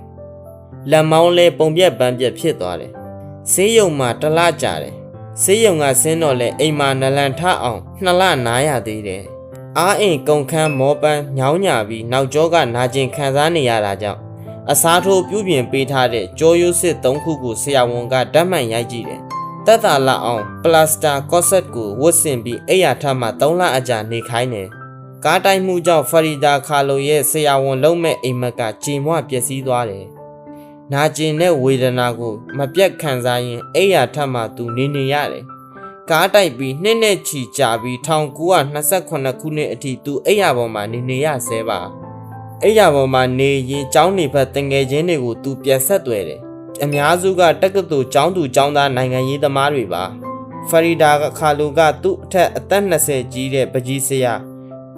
။လက်မောင်းလည်းပုံပြက်ပန်းပြက်ဖြစ်သွားတယ်။ဆေးရုံမှာ1လကြာတယ်။ဆေးရုံကဆင်းတော့လဲအိမ်မှာနလန်ထအောင်2လနားရသေးတယ်။အားအိမ်ကုန်ခန်းမောပန်းညောင်းညာပြီးနောက်ကျောကနာကျင်ခံစားနေရတာကြောင့်အစားထိုးပြုပြင်ပေးထားတဲ့ကြောရိုးစစ်3ခုကိုဆရာဝန်ကဓာတ်မှန်ရိုက်ကြည့်တယ်။တက်တာလအောင်ပလတ်စတာကော့ဆက်ကိုဝတ်ဆင်ပြီးအိယာထပ်မှ3လအကြာနေခိုင်းတယ်။ကားတိုက်မှုကြောင့်ဖရီဒါခါလိုရဲ့ဆရာဝန်လုံးမဲ့အိမ်မက်ကကြေမွပျက်စီးသွားတယ်။နာကျင်တဲ့ဝေဒနာကိုမပြတ်ခံစားရင်အိယာထပ်မှသူနေရတယ်။ကားတိုက်ပြီးနှစ်နဲ့ချီကြာပြီး1928ခုနှစ်အထိသူအိယာပေါ်မှာနေရဆဲပါ။အိယာပေါ်မှာနေရင်ကျောင်းနေဖက်တငယ်ချင်းတွေကိုသူပြန်ဆက်သွယ်တယ်။အများစုကတက္ကသိုလ်ကျောင်းသူကျောင်းသားနိုင်ငံရေးသမားတွေပါ။ဖရီဒါခါလိုကသူ့အထက်အသက်20ကြီးတဲ့ပကြီးဆရာ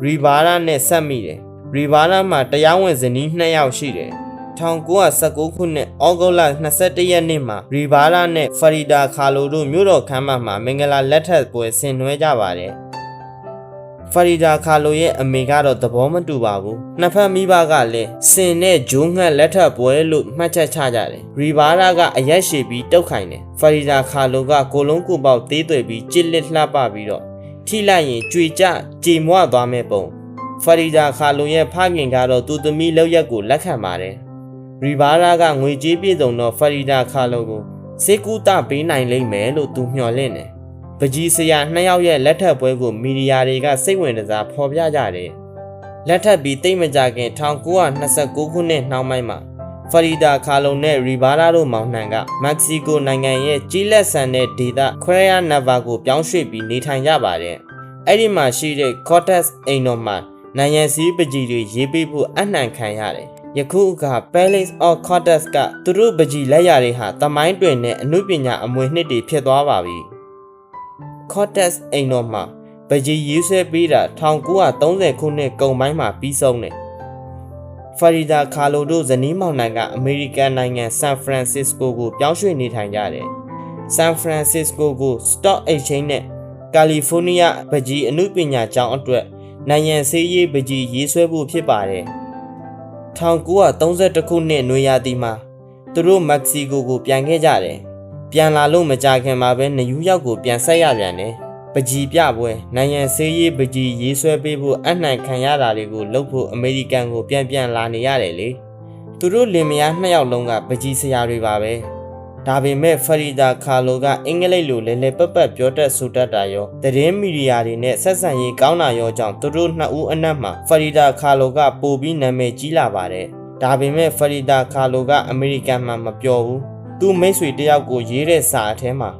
ရီဘာရာနဲ့ဆက်မိတယ်။ရီဘာရာမှာတရားဝင်ဇနီး2ယောက်ရှိတယ်။1919ခုနှစ်ဩဂုတ်လ21ရက်နေ့မှာရီဘာရာနဲ့ဖရီဒါခါလိုတို့မြို့တော်ခမ်းမမှာမင်္ဂလာလက်ထပ်ပွဲဆင်နွှဲကြပါတယ်။ဖရီဒါခါလိုရဲ့အမေကတော့သဘောမတူပါဘူး။နှစ်ဖက်မိဘကလည်းစင်နဲ့ဂျိုးငှက်လက်ထပ်ပွဲလို့မှတ်ချက်ချကြတယ်။ရီဘာရာကအရက်ရှည်ပြီးတုတ်ခိုင်တယ်။ဖရီဒါခါလိုကကိုလုံးကိုပေါက်သေးသွယ်ပြီးကြစ်လစ်လှပပြီးတော့ထိလိုက်ရင်ကြွေကြကြေမွသွားမဲ့ပုံ။ဖရီဒါခါလိုရဲ့ဖခင်ကတော့သူ့သမီးလောက်ရက်ကိုလက်ခံပါတယ်။ရီဘာရာကငွေကြေးပြည့်စုံတော့ဖရီဒါခါလိုကိုစေကူတာပေးနိုင်လိမ့်မယ်လို့သူမျှော်လင့်တယ်။ပကြီးဆရာ2ယောက်ရဲ့လက်ထပ်ပွဲကိုမီဒီယာတွေကစိတ်ဝင်စားဖော်ပြကြတယ်။လက်ထပ်ပြီးတိတ်မကြခင်1929ခုနှစ်နှောင်းပိုင်းမှာဖ ဖရီဒါခါလုံနဲ့ရီဘာရာတို့မောင်နှံကမက္ကဆီကိုနိုင်ငံရဲ့ကြီးလက်ဆန်တဲ့ဒေသခွဲရနာဗာကိုပြောင်းရွှေ့ပြီးနေထိုင်ကြပါတယ်။အဲ့ဒီမှာရှိတဲ့ Cortez အိမ်တော်မှာနိုင်ငံစည်းပကြီးတွေရေးပေးဖို့အနှံခံရတယ်။ယခုအခါ Palace of Cortez ကသူတို့ပကြီးလက်ရာတွေဟာသမိုင်းတွင်နဲ့အမှုပညာအမွေနှစ်တွေဖြစ်သွားပါပြီ။ Cortez အိမ်တော်မှာပကြီးရေးဆွဲပေးတာ1930ခုနှစ်ကုန်ပိုင်းမှာပြီးဆုံးတယ်။ဖရီဒါခါလိုတို့ဇနီးမောင်နှံကအမေရိကန်နိုင်ငံဆန်ဖရန်စစ္စကိုကိုပြောင်းရွှေ့နေထိုင်ကြတယ်။ဆန်ဖရန်စစ္စကိုကို Stock Exchange နဲ့ကာလီဖိုးနီးယားပကြီးအမှုပညာကျောင်းအတွက်နိုင်ငံဆေးရေးပကြီးရေးဆွဲဖို့ဖြစ်ပါတယ်။1932ခုနှစ်နွေရာသီမှာသူတို့မက္ကဆီကိုကိုပြန်ခဲ့ကြတယ်။ပြန်လာလို့မကြခင်မှာပဲနယူးယောက်ကိုပြန်ဆက်ရပြန်တယ်။ပကြီးပြပွဲနိုင်ငံဆေးရေးပကြီးရေးဆွဲပေးဖို့အနှံခံရတာတွေကိုလုပ်ဖို့အမေရိကန်ကိုပြန်လာနေရတယ်လေ။သူတို့လင်မယား2ယောက်လုံးကပကြီးဆရာတွေပါပဲ။ဒါပေမဲ့ဖရီဒါခါလိုကအင်္ဂလိပ်လိုလဲပတ်ပြောတတ်ဆိုတတ်တာရောသတင်းမီဒီယာတွေနဲ့ဆက်ဆံရေးကောင်းတာရောကြောင့်သူတို့2ဦးအနက်မှာဖရီဒါခါလိုကပိုပြီးနာမည်ကြီးလာပါတယ်။ဒါပေမဲ့ဖရီဒါခါလိုကအမေရိကန်မှာမပြောဘူး။သူ့မိတ်ဆွေတယောက်ကိုရေးတဲ့စာအထဲမှာ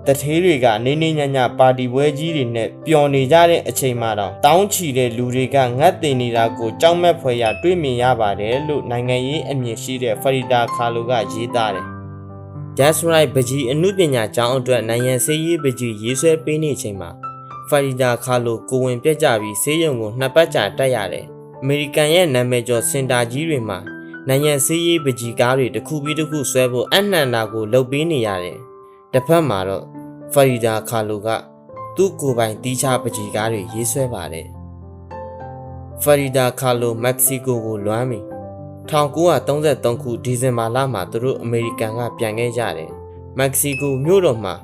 တထေးတွေကနေနေညညပါတီပွဲကြီးတွေနဲ့ပျော်နေကြတဲ့အချိန်မှာတောင်းချီတဲ့လူတွေကငတ်တင်နေတာကိုကြောက်မက်ဖွယ်ရတွေ့မြင်ရပါတယ်လို့နိုင်ငံရေးအမြင်ရှိတဲ့ဖရီဒါခါလိုကရေးသားတယ်။ That's right ပကြီးအမှုပညာကျောင်းအတွက်နိုင်ငံဆေးရေးပကြီးရေးဆွဲပေးနေချိန်မှာဖရီဒါခါလိုကိုဝင်ပြက်ကြပြီးဆေးရုံကို2ပတ်ကြာတက်ရတယ်။အမေရိကန်ရဲ့နာမည်ကျော်စင်တာကြီးတွေမှာနိုင်ငံဆေးရေးပကြီးကားတွေတစ်ခုပြီးတစ်ခုဆွဲဖို့အနှံတာကိုလုပ်ပေးနေရတယ်။တစ်ဖက်မှာတော့ဖရီဒါခါလိုကသူ့ကိုယ်ပိုင်တီးခြားပကြီးကားတွေရေးဆွဲပါတယ်။ဖရီဒါခါလိုမက္ကဆီကိုကိုလွမ်းပြီ1933ခုဒီဇင်ဘာလမှာသူတို့အမေရိကန်ကပြန်ခဲ့ကြတယ်။မက္ကဆီကိုမြို့တော်မှာ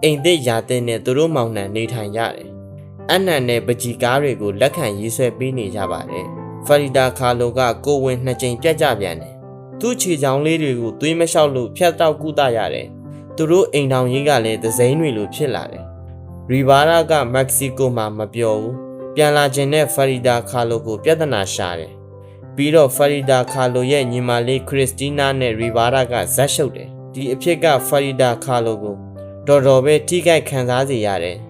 အိမ်သစ်ရာသစ်နဲ့သူတို့မောင်နှံနေထိုင်ကြတယ်။အနှံနဲ့ပကြီးကားတွေကိုလက်ခံရေးဆွဲပေးနေကြပါတယ်။ဖရီဒါခါလိုကကိုဝင်2ကြိမ်ပြတ်ကြပြန်တယ်။သူ့ခြေချောင်းလေးတွေကိုသွေးမလျှောက်လို့ဖြတ်တောက်ကုသရတယ်။သူတို့အိမ်ထောင်ကြီးကလည်းသစိမ်းတွေလိုဖြစ်လာတယ်။ရီဘာရာကမက္ကဆီကိုမှာမပြောဘူး။ပြန်လာခြင်းနဲ့ဖရီဒါခါလိုကိုပြဿနာရှာတယ်။ပြီးတော့ဖရီဒါခါလိုရဲ့ညီမလေးခရစ်စတီးနားနဲ့ရီဘာရာကဇက်ရှုပ်တယ်။ဒီအဖြစ်ကဖရီဒါခါလိုကိုတော်ပဲထိခိုက်ခံစားစေရတယ်။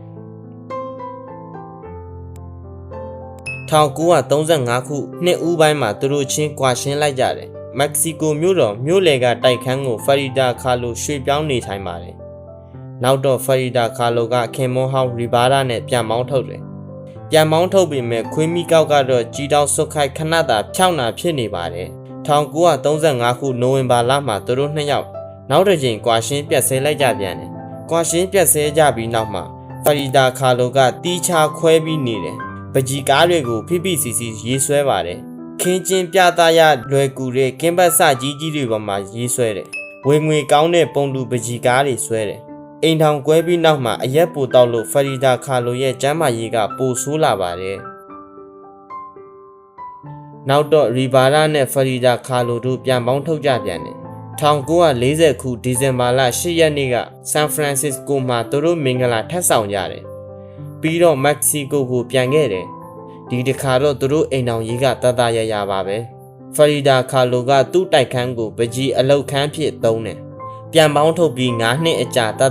1935ခုနှစ်ဦးပိုင်းမှာသူတို့ချင်းကွာရှင်းလိုက်ကြတယ်။မက္ကဆီကိုမြို့လေကတိုက်ခန်းကိုဖရီဒါခါလိုရွှေ့ပြောင်းနေထိုင်ပါတယ်။နောက်တော့ဖရီဒါခါလိုကခင်မွန်ဟောင်းရီဘာရာနဲ့ပြန်မောင်းထုတ်တယ်။ပြန်မောင်းထုတ်ပေမဲ့ခွေးမီကောက်ကတော့ကြီးတောင်စွတ်ခိုက်ခဏတာဖြောင်းတာဖြစ်နေပါတယ်။1935ခုနိုဝင်ဘာလမှာသူတို့2ယောက်နောက်တစ်ကြိမ်ကွာရှင်းပြတ်ဆဲလိုက်ကြပြန်တယ်။ကွာရှင်းပြတ်ဆဲကြပြီးနောက်မှာဖရီဒါခါလိုကတီးခြားခွဲပြီးနေတယ်။ပကြီးကားတွေကိုဖိရေးဆွဲပါတယ်။ခင်းကျင်းပြသရလွယ်ကူတဲ့ကင်းပတ်စကြီးတွေပေါ်မှာရေးဆွဲတယ်။ဝေငွေကောင်းတဲ့ပုံတူပကြီးကားတွေဆွဲတယ်။အိမ်ထောင်ကွဲပြီးနောက်မှာအရက်ပိုတောက်လို့ဖရီဒါခါလိုရဲ့ကျမ်းမာရေးကပိုဆိုးလာပါတယ်။နောက်တော့ရီဘာရာနဲ့ဖရီဒါခါလိုတို့ပြန်ပေါင်းထုတ်ကြပြန်တယ်။1940ခုဒီဇင်ဘာလ10ရက်နေ့ကဆန်ဖရန်စစ္စကိုမှာသူတို့မင်္ဂလာထပ်ဆောင်ကြတယ်။ပြီးတော့မက္ကဆီကိုကိုပြန်ခဲ့တယ်။ဒီတစ်ခါတော့သူတို့အိမ်ထောင်ကြီးကတတရပါပဲ။ဖရီဒါခါလိုကသူ့တိုက်ခန်းကိုပကြီးအလုတ်ခန်းဖြစ်သုံးတယ်။ပြန်ပေါင်းထုတ်ပြီး9နှစ်အကြာတ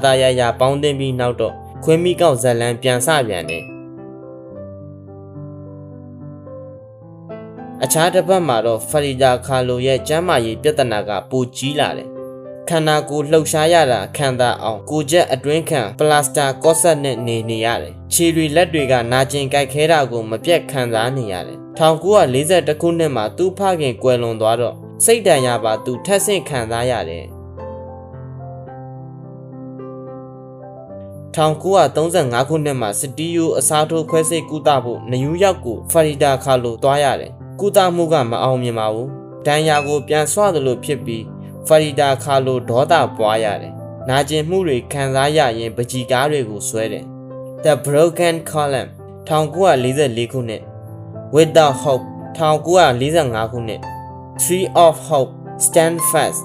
ရပေါင်းသိမ်းပြီးနောက်တော့ခွင်းမိကောက်ဇက်လန်းပြန်စပြန်တယ်။အခြားတစ်ပတ်မှာတော့ဖရီဒါခါလိုရဲ့ကျမ်းမာရေးပြဿနာကပိုကြီးလာတယ်။ခန္ဓာကိုယ်လှုပ်ရှားရတာခံသာအောင်ကိုချက်အတွင်းခံပလတ်စတာကော့ဆက်နဲ့နေရတယ်။ခြေတွေလက်တွေကနာကျင်ကြိုက်ခဲတာကိုမပြတ်ခံစားနေရတယ်။1941ခုနှစ်မှာသူ့ဖခင်ကွယ်လွန်သွားတော့စိတ်ဒဏ်ရာပါသူထပ်ဆင့်ခံစားရတယ်။1935ခုနှစ်မှာစတီယိုအစားထိုးခွဲစိတ်ကုသဖို့နယူးယောက်ကိုဖရီဒါခါလိုသွားရတယ်။ကုသမှုကမအောင်မြင်ပါဘူး။ဒဏ်ရာကိုပြန်ဆွသလိုဖြစ်ပြီးဖရီဒါခါလိုဒေါသပွားရတယ်။နာကျင်မှုတွေခံစားရရင်ပကြီးကားတွေကိုဆွဲတယ်။ The Broken Column 1944ခုနှစ် Without Hope 1945ခုနှစ် Tree of Hope Stand Fast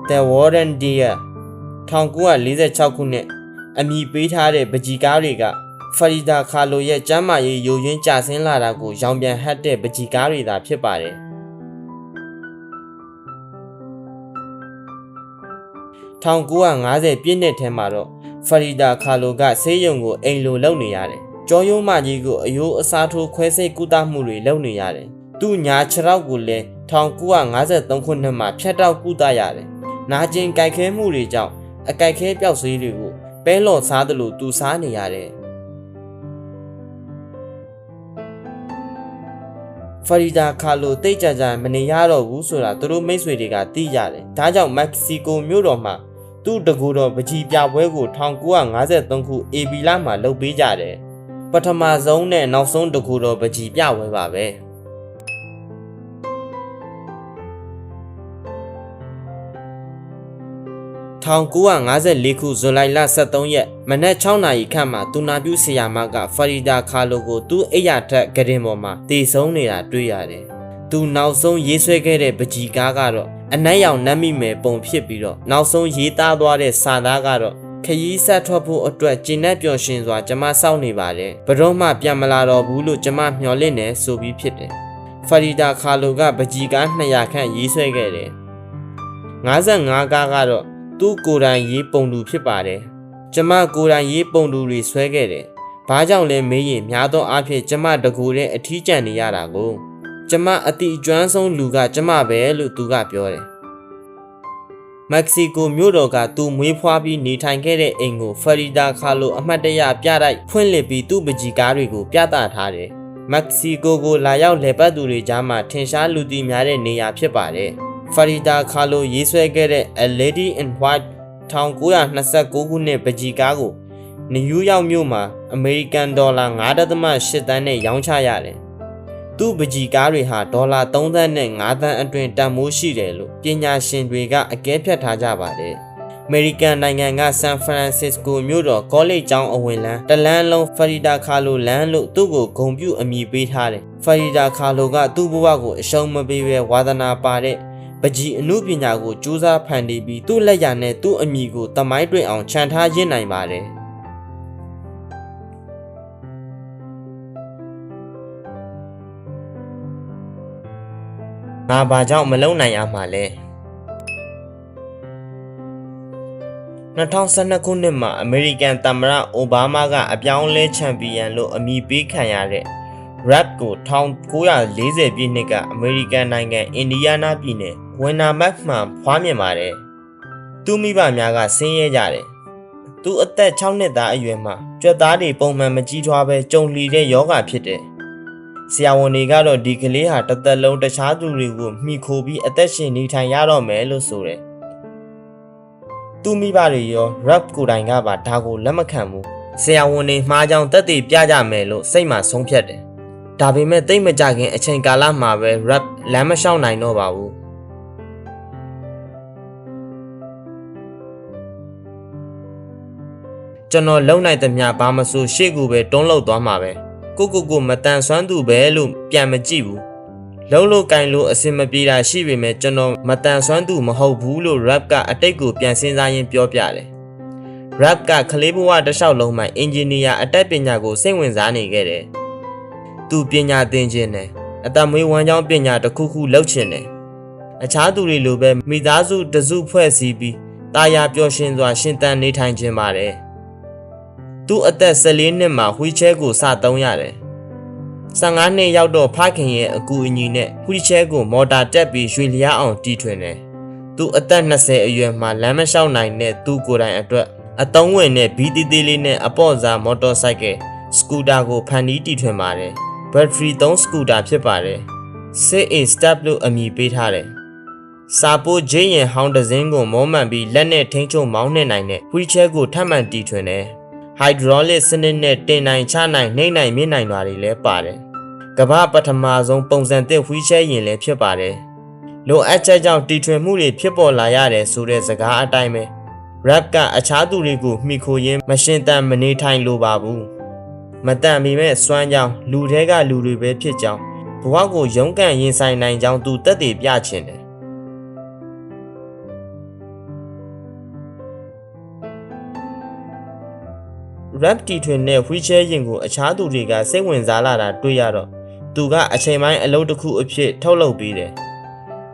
The Warden Deer 1946ခုနှစ်အမည်ပေးထားတဲ့ပကြီးကားတွေကဖရီဒါခါလိုရဲ့ကျမ်းမာရေးယိုယွင်းကျဆင်းလာတာကိုရောင်ပြန်ဟပ်တဲ့ပကြီးကားတွေသာဖြစ်ပါတယ် 1950ပြည့်နှစ်ထဲမှာတော့ဖရီဒါခါလိုကဆေးရုံကိုအိမ်လိုလုပ်နေရတယ်။ကြောရိုးမကြီးကိုအယိုးအစားထိုးခွဲစိတ်ကုသမှုတွေလုပ်နေရတယ်။သူ့ညာခြေထောက်ကိုလည်း1953ခုနှစ်မှာဖြတ်တောက်ကုသရတယ်။နာကျင်ကြိုက်ခဲမှုတွေကြောင့်အကြိုက်ခဲပျောက်ဆေးတွေကိုပဲလော်စားသလိုသူစားနေရတယ်။ဖရီဒါခါလိုတိတ်ကြကြမနေရတော့ဘူးဆိုတာသူတို့မိတ်ဆွေတွေကသိရတယ်။ဒါကြောင့်မက္ကဆီကိုမြို့တော်မှာသူ့တကူတော်ပကြီးပြပွဲကို1953ခုအေဘီလမှာလုပ်ပေးကြတယ်။ပထမဆုံးနဲ့နောက်ဆုံးတကူတော်ပကြီးပြပွဲပါပဲ။1954ခုဇူလိုင်လ23ရက်မနက်6နာရီခန့်မှာတူနာပြူဆီယာမကဖရီဒါခါလိုကိုသူ့အိယာထက်ကရင်ပေါ်မှာတည်ဆုံးနေတာတွေ့ရတယ်။သူနောက်ဆုံးရေးဆွဲခဲ့တဲ့ပကြီးကားကတော့အနက်ရောင်နတ်မိမယ်ပုံဖြစ်ပြီးတော့နောက်ဆုံးရေးသားသွားတဲ့စာသားကတော့ခရီးဆက်ထွက်ဖို့အတွက်ကျဉ်နဲ့ပျော်ရွှင်စွာကျမစောင့်နေပါတယ်။ဘရောမှပြန်မလာတော့ဘူးလို့ကျမမျှော်လင့်နေဆိုပြီးဖြစ်တယ်။ဖရီဒါခါလိုကပကြီးကား200ခန့်ရေးဆွဲခဲ့တယ်။55ကားကတော့သူ့ကိုယ်တိုင်ရေးပုံတူဖြစ်ပါတယ်။ကျမကိုယ်တိုင်ရေးပုံတူတွေဆွဲခဲ့တယ်။ဘာကြောင့်လဲမေးရင်များသောအားဖြင့်ကျမတကူတဲ့အထီးကျန်နေရတာကိုကျမအတိအကျွမ်းဆုံးလူကကျမပဲလို့သူကပြောတယ်။မက္ကဆီကိုမြို့တော်ကသူမွေးဖွားပြီးနေထိုင်ခဲ့တဲ့အိမ်ကိုဖရီဒါခါလိုအမှတ်တရပြတိုက်ဖွင့်လှစ်ပြီးသူ့ပကြီးကားတွေကိုပြသထားတယ်။မက္ကဆီကိုကိုလာရောက်လည်ပတ်သူတွေကြားမှာထင်ရှားလူသိများတဲ့နေရာဖြစ်ပါတယ်။ဖရီဒါခါလိုရေးဆွဲခဲ့တဲ့ A Lady in White 1929ခုနှစ်ပကြီးကားကိုနယူးယောက်မြို့မှာအမေရိကန်ဒေါ်လာ 9.8 သန်းနဲ့ရောင်းချရတယ်။သူ့ပကြီးကားတွေဟာဒေါ်လာ3သန်းနဲ့5သန်းအတွင်းတန်ဖိုးရှိတယ်လို့ပညာရှင်တွေကအကဲဖြတ်ထားကြပါတယ်။အမေရိကန်နိုင်ငံကဆန်ဖရန်စစ္စကိုမြို့တော်ကောလိပ်ကျောင်းအဝင်လမ်းတလန်းလုံးဖရီဒါခါလိုလမ်းလို့သူ့ကိုဂုဏ်ပြုအမည်ပေးထားတယ်။ဖရီဒါခါလိုကသူ့ဘဝကိုအရှုံးမပေးဘဲဝါသနာပါတဲ့ပကြီးအမှုပညာကိုကြိုးစားဖန်တီးပြီးသူ့လက်ရနဲ့သူ့အမိကိုတမိုင်းတွင်အောင်ခြံထားရင့်နိုင်ပါတယ်။ငါဘာကြောင့်မလုံနိုင်ရမှာလဲ2012ခုနှစ်မှာအမေရိကန်သမ္မတအိုဘားမားကအပြောင်းလဲချန်ပီယံလို့အမည်ပေးခံရတဲ့ Rap ကို1940ပြည့်နှစ်ကအမေရိကန်နိုင်ငံအင်ဒီယားနားပြည်နယ်ဝင်နာမက်မှာဖွားမြင်ပါတယ်။သူ့မိဘများကဆင်းရဲကြတယ်။သူအသက်6နှစ်သားအရွယ်မှာကြွက်သားတွေပုံမှန်မကြီးထွားပဲကြုံလီတဲ့ယောဂဖြစ်တယ်။ဆရာဝန်တွေကတော့ဒီကလေးဟာတစ်သက်လုံးတခြားသူတွေကိုမှီခိုပြီးအသက်ရှင်နေထိုင်ရတော့မယ်လို့ဆိုတယ်။သူ့မိဘတွေရော Rap ကိုယ်တိုင်ကပါဒါကိုလက်မခံဘူး။ဆရာဝန်တွေမှားကြောင်သက်သေပြကြမယ်လို့စိတ်မှာဆုံးဖြတ်တယ်။ဒါပေမဲ့တိတ်မကြခင်အချိန်ကာလမှာပဲ Rap လမ်းမလျှောက်နိုင်တော့ပါဘူး။ကျွန်တော်လုံနိုင်သမျှဘာမဆိုရှေ့ကူပဲတွန်းလှုပ်သွားမှာပဲကိုမတန်ဆွမ်းသူပဲလို့ပြန်မကြည့်ဘူးလုံလို့ကင်လို့အစင်မပြေတာရှိပေမဲ့ကျွန်တော်မတန်ဆွမ်းသူမဟုတ်ဘူးလို့ Rap ကအတိတ်ကိုပြန်စဉ်းစားရင်းပြောပြတယ် Rap ကကလေးဘဝတစ်လျှောက်လုံးမှာအင်ဂျင်နီယာအတတ်ပညာကိုစိတ်ဝင်စားနေခဲ့တယ်သူပညာသင်ခြင်းနဲ့အတမွေးဝမ်းကြောင်းပညာတစ်ခုခုလုပ်ခြင်းနဲ့အခြားသူတွေလိုပဲမိသားစုတစုဖွဲ့စည်းပြီးတာယာပျော်ရွှင်စွာရှင်သန်နေထိုင်ခြင်းပါတယ်သူအသက်14နှစ်မှာဝီချဲကိုစသုံးရတယ်15နှစ်ရောက်တော့ဖခင်ရဲ့အကူအညီနဲ့ဝီချဲကိုမော်တာတက်ပြီးရွှေလျားအောင်တီထွင်တယ်သူအသက်20အရွယ်မှာလမ်းမလျှောက်နိုင်တဲ့သူကိုယ်တိုင်အတွက်အသုံးဝင်တဲ့ဘီတီတီလေးနဲ့အပေါ့စားမော်တော်ဆိုင်ကယ်စကူတာကိုဖန်တီးတီထွင်ပါတယ်ဘက်ထရီ3စကူတာဖြစ်ပါတယ်စစ်အေစတပ်လို့အမည်ပေးထားတယ်စာပိုးဂျင်းရင်ဟောင်းတစ်စင်းကိုမောမှန်ပြီးလက်နဲ့ထိန်းချုပ်မောင်းနှင်နိုင်တဲ့ဝီချဲကိုထပ်မံတီထွင်တယ်hydraulic စနစ်နဲ့တင်နိုင်ချနိုင်နှိမ့်နိုင်မြင့်နိုင်တာတွေလည်းပါတယ်။ကမ္ဘာပထမဆုံးပုံစံသစ်ဝီချဲရင်လည်းဖြစ်ပါတယ်။လိုအပ်ချက်ကြောင့်တီထွင်မှုတွေဖြစ်ပေါ်လာရတယ်ဆိုတဲ့စကားအတိုင်းပဲ Rap ကအခြားသူတွေကိုမှီခိုရင်းမရှင်သန်မနေထိုင်လိုပါဘူး။မတန်ပေမဲ့စွမ်းကြောင်းလူထဲကလူတွေပဲဖြစ်ကြောင်းဘဝကိုရုန်းကန်ရင်ဆိုင်နိုင်ကြောင်းသူသက်သေပြချင်တယ်Rap တီထွင်တဲ့ဝီချဲရင်ကိုအခြားသူတွေကစိတ်ဝင်စားလာတာတွေ့ရတော့သူကအချိန်ပိုင်းအလုပ်တစ်ခုအဖြစ်ထုတ်လုပ်ပေးတယ်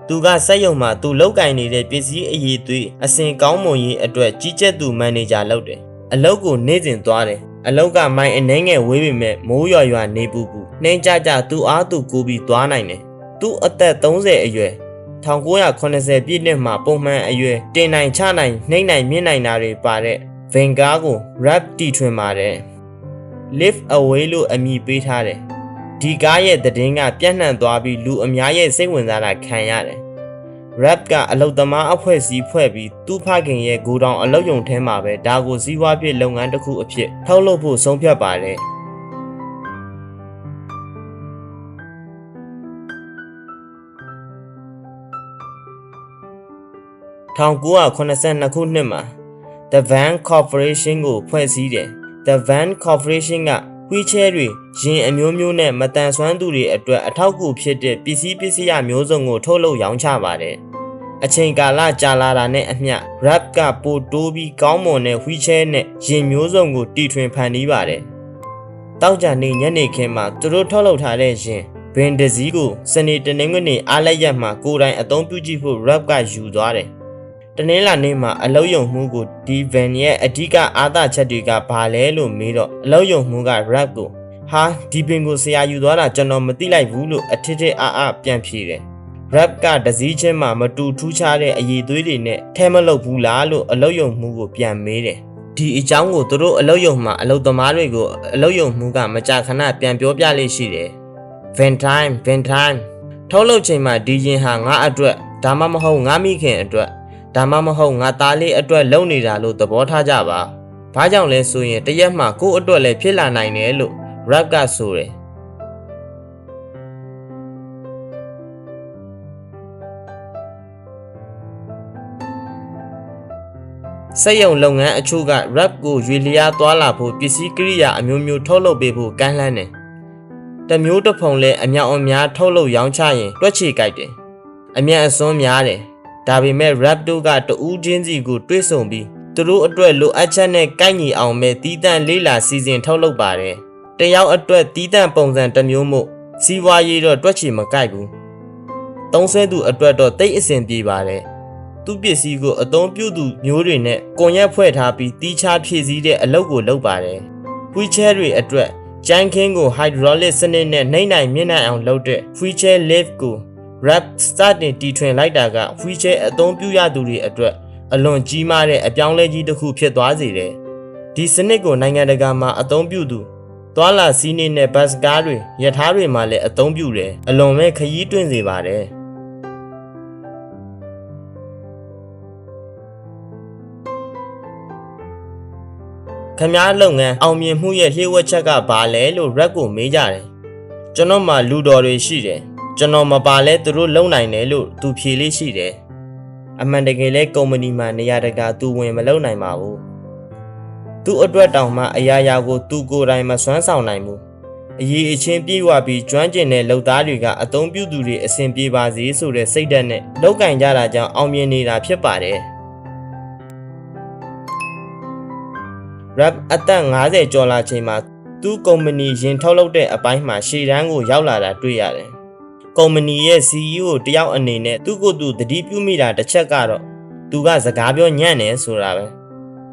သူကစက်ရုံမှာသူလောက်ကင်နေတဲ့ပစ္စည်းအရေးသွေးအစင်ကောင်းမွန်ရေးအတွက်ကြီးကြပ်သူမန်နေဂျာလုပ်တယ်အလုပ်ကိုနေ့စဉ်သွားတယ်အလောက်ကမိုင်အနေငယ်ဝေးပေမဲ့မိုးရွာနေပူနှင်းကြသူအားသူကိုပြီးသွားနိုင်တယ်သူအသက်30အရွယ်1980ပြည့်နှစ်မှာပုံမှန်အရွယ်တင်နိုင်ချနိုင်နှိမ့်နိုင်မြင့်နိုင်တာတွေပါတဲ့ Venga ကို rap တီထွင်ပါတယ် Live Away လို့အမည်ပေးထားတယ်ဒီကားရဲ့သတင်းကပြန့်နှံ့သွားပြီးလူအများရဲ့စိတ်ဝင်စားတာခံရတယ် rap ကအလုပ်သမားအဖွဲ့အစည်းဖွဲ့ပြီးသူ့ဖခင်ရဲ့ဂိုဒေါင်အလုပ်ရုံထဲမှာပဲဒါကိုစီးပွားဖြစ်လုပ်ငန်းတစ်ခုအဖြစ်ထုတ်လုပ်ဖို့ဆုံးဖြတ်ပါတယ်1982ခုနှစ်မှာ The Van Corporation ကိုဖွဲ့စည်းတယ် The Van Corporation က wheelchair တွေယာဉ်အမျိုးမျိုးနဲ့မတန်ဆွမ်းသူတွေအတွက်အထောက်အကူဖြစ်တဲ့ပစ္စည်းမျိုးစုံကိုထုတ်လုပ်ရောင်းချပါတယ်အချိန်ကာလကြာလာတာနဲ့အမျှ rap ကပိုတိုးပြီးကောင်းမွန်တဲ့ wheelchair နဲ့ယာဉ်မျိုးစုံကိုတီထွင်ဖန်တီးပါတယ်တောက်ကြနေညနေခင်းမှာသူတို့ထုတ်လုပ်ထားတဲ့ယာဉ်ဘင်ဒဇီကိုစနေတနင်္ဂနွေအားလက်ရက်မှာကိုယ်တိုင်အသုံးပြုကြည့်ဖို့ rap ကယူသွားတယ်တနင်္လာနေ့မှာအလုပ်ရုံမှုကိုဒီ van ရဲ့အဓိကအားသာချက်တွေကဘာလဲလို့မေးတော့အလုပ်ရုံမှုက rap ကိုဟာဒီပင်ကိုဆရာယူသွားတာကျွန်တော်မသိလိုက်ဘူးလို့အထစ်ထစ်အားပြန်ဖြေတယ် rap ကဒစည်းချင်းမှာမတူထူးခြားတဲ့အရေးသွေးတွေနဲ့ထဲမလုပ်ဘူးလားလို့အလုပ်ရုံမှုကိုပြန်မေးတယ်ဒီအကြောင်းကိုသူတို့အလုပ်ရုံမှာအလုပ်သမားတွေကိုအလုပ်ရုံမှုကမကြာခဏပြန်ပြောပြလေးရှိတယ် van time ထုတ်လုပ်ချိန်မှာဒီရင်ဟာငါအတွက်ဒါမှမဟုတ်ငါမိခင်အတွက်ဒါမှမဟုတ်ငါသားလေးအတွက်လုပ်နေတာလို့သဘောထားကြပါဘာကြောင့်လဲဆိုရင်တရက်မှကိုယ့်အတွက်လည်းဖြစ်လာနိုင်တယ်လို့ rap ကဆိုတယ်စက်ရုံလုပ်ငန်းအချို့က rap ကိုရွေလျားသွားလာဖို့ပစ္စည်းကိရိယာအမျိုးမျိုးထုတ်လုပ်ပေးဖို့ကမ်းလှမ်းတယ်တမျိုးတစ်ဖုံလဲအမြောက်အများထုတ်လုပ်ရောင်းချရင်တွက်ချေကြိုက်တယ်အမြတ်အစွန်းများတယ်ဒါပေမဲ့ rap တို့ကတူးချင်းစီကိုတွေးဆုံပြီးသူတို့အတွက်လိုအပ်ချက်နဲ့ကိုက်ညီအောင်ပဲတီးတန့်လေးလာစီစဉ်ထုတ်လုပ်ပါတယ်တယောက်အတွက်တီးတန့်ပုံစံတစ်မျိုးမို့စီးပွားရေးတော့တွက်ချေမကိုက်ဘူးသုံးဆွဲသူအတွက်တော့တိတ်အဆင်ပြေပါတယ်သူ့ပစ္စည်းကိုအသုံးပြုသူမျိုးတွေနဲ့ကွန်ရက်ဖွဲ့ထားပြီးတီးခြားဖြည့်ဆည်းတဲ့အလုပ်ကိုလုပ်ပါတယ်ဝှီချဲတွေအတွက်ကြမ်းခင်းကို hydraulic စနစ်နဲ့နှိမ့်နိုင်မြင့်နိုင်အောင်လုပ်တဲ့ wheelchair lift ကို rap start တင်တီထွင်လိုက်တာက wheelchair အသုံးပြုရသူတွေအတွက်အလွန်ကြီးမားတဲ့အပြောင်းလဲကြီးတစ်ခုဖြစ်သွားစေတယ်ဒီစနစ်ကိုနိုင်ငံတကာမှာအသုံးပြုသူသွာလာစီးနှင်းနဲ့ဘတ်စ်ကားတွေရထားတွေမှာလည်းအသုံးပြုတယ်အလွန်ပဲခရီးတွင်စေပါတယ်ခမားလုပ်ငန်းအောင်မြင်မှုရဲ့လျှို့ဝှက်ချက်ကဘာလဲလို့ rap ကိုမေးကြတယ်ကျွန်တော်မှလူတော်တွေရှိတယ်ကျွန်တော်မပါလဲသူတို့လုံနိုင်တယ်လို့သူဖြေလေးရှိတယ်အမှန်တကယ်လဲကုမ္ပဏီမှာနေရာတကာသူဝင်မလုံနိုင်ပါဘူးသူ့အတွက်တောင်မှအရာရာကိုသူကိုယ်တိုင်မစွမ်းဆောင်နိုင်ဘူးအရေးအချင်းပြေးဝပြီးကျွမ်းကျင်တဲ့လုပ်သားတွေကအသုံးပြုသူတွေအဆင်ပြေပါစေဆိုတဲ့စိတ်ဓာတ်နဲ့လုပ်ကင်ကြတာကြောင့်အောင်မြင်နေတာဖြစ်ပါတယ်rap အသက်50ကျော်လာချိန်မှာသူ့ကုမ္ပဏီရင်ထုတ်လုပ်တဲ့အပိုင်းမှာရှေ့တန်းကိုရောက်လာတာတွေ့ရတယ်။ကုမ္ပဏီရဲ့ CEO တယောက်အနေနဲ့သူ့ကိုယ်သူသတိပြုမိတာတစ်ချက်ကတော့သူကစကားပြောညံ့တယ်ဆိုတာပဲ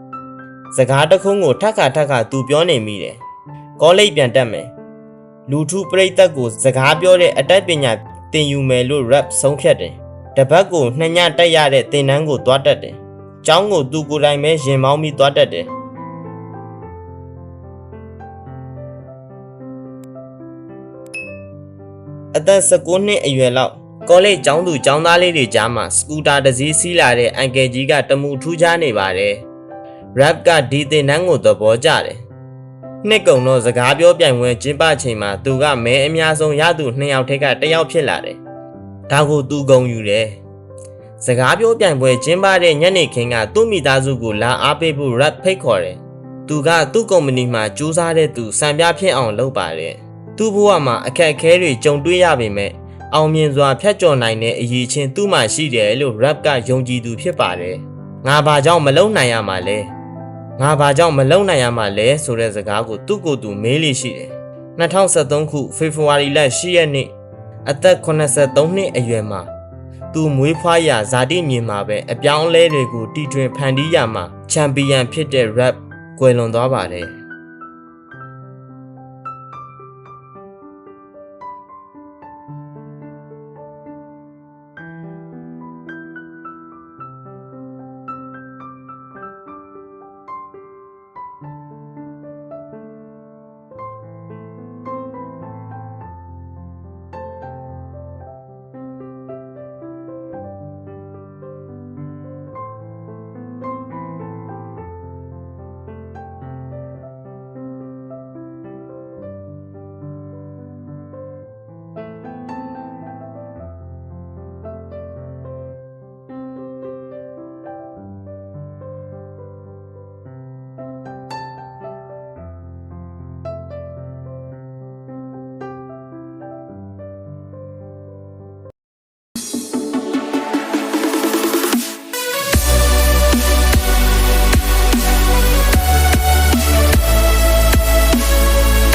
။စကားတစ်ခုကိုထပ်ခါသူပြောနေမိတယ်။ကောလိပ်ပြန်တက်မယ်။လူထုပရိသတ်ကိုစကားပြောတဲ့အတတ်ပညာသင်ယူမယ်လို့ rap ဆုံးဖြတ်တယ်။တပတ်ကို2ညတက်ရတဲ့သင်တန်းကိုသွားတက်တယ်။ကျောင်းကိုသူကိုယ်တိုင်ပဲရင်မောင်းပြီးသွားတက်တယ်။အသက်19နှစ်အရွယ်လောက်ကောလိပ်ကျောင်းသူကျောင်းသားလေးတွေကြားမှာစကူတာတစ်စီးစီးလာတဲ့အန်ကယ်ကြီးကတမူထူးခြားနေပါတယ်။ rap ကဒီသင်တန်းကိုသဘောကျတယ်။နှစ်ကုံတော့စကားပြောပြိုင်ပွဲကျင်းပချိန်မှာသူကမဲအများဆုံးရသူ2ယောက်ထက်က1ယောက်ဖြစ်လာတယ်။ဒါကိုသူဂုဏ်ယူတယ်။စကားပြောပြိုင်ပွဲကျင်းပတဲ့ညနေခင်းကသူ့မိသားစုကိုလာအားပေးဖို့ rap ဖိတ်ခေါ်တယ်။သူကသူ့ကုမ္ပဏီမှာစူးစမ်းတဲ့သူစံပြဖြစ်အောင်လုပ်ပါတယ်။သူ့ဘဝမှာအခက်အခဲတွေကြုံတွေ့ရပေမဲ့အောင်မြင်စွာဖြတ်ကျော်နိုင်တဲ့အရေးချင်းသူ့မှာရှိတယ်လို့ rap ကယုံကြည်သူဖြစ်ပါတယ်။ငါဘာကြောင့်မလုံနိုင်ရမှာလဲ။ငါဘာကြောင့်မလုံနိုင်ရမှာလဲဆိုတဲ့စကားကိုသူ့ကိုယ်သူမေးလိရှိတယ်။2013ခုဖေဖော်ဝါရီလ10ရက်နေ့အသက်83နှစ်အရွယ်မှာ သူမွေးဖွားရာဇာတိမြေမှာပဲအပြောင်းအလဲတွေကိုတီထွင်ဖန်တီးရမှာချန်ပီယံဖြစ်တဲ့ rap ကွယ်လွန်သွားပါတယ်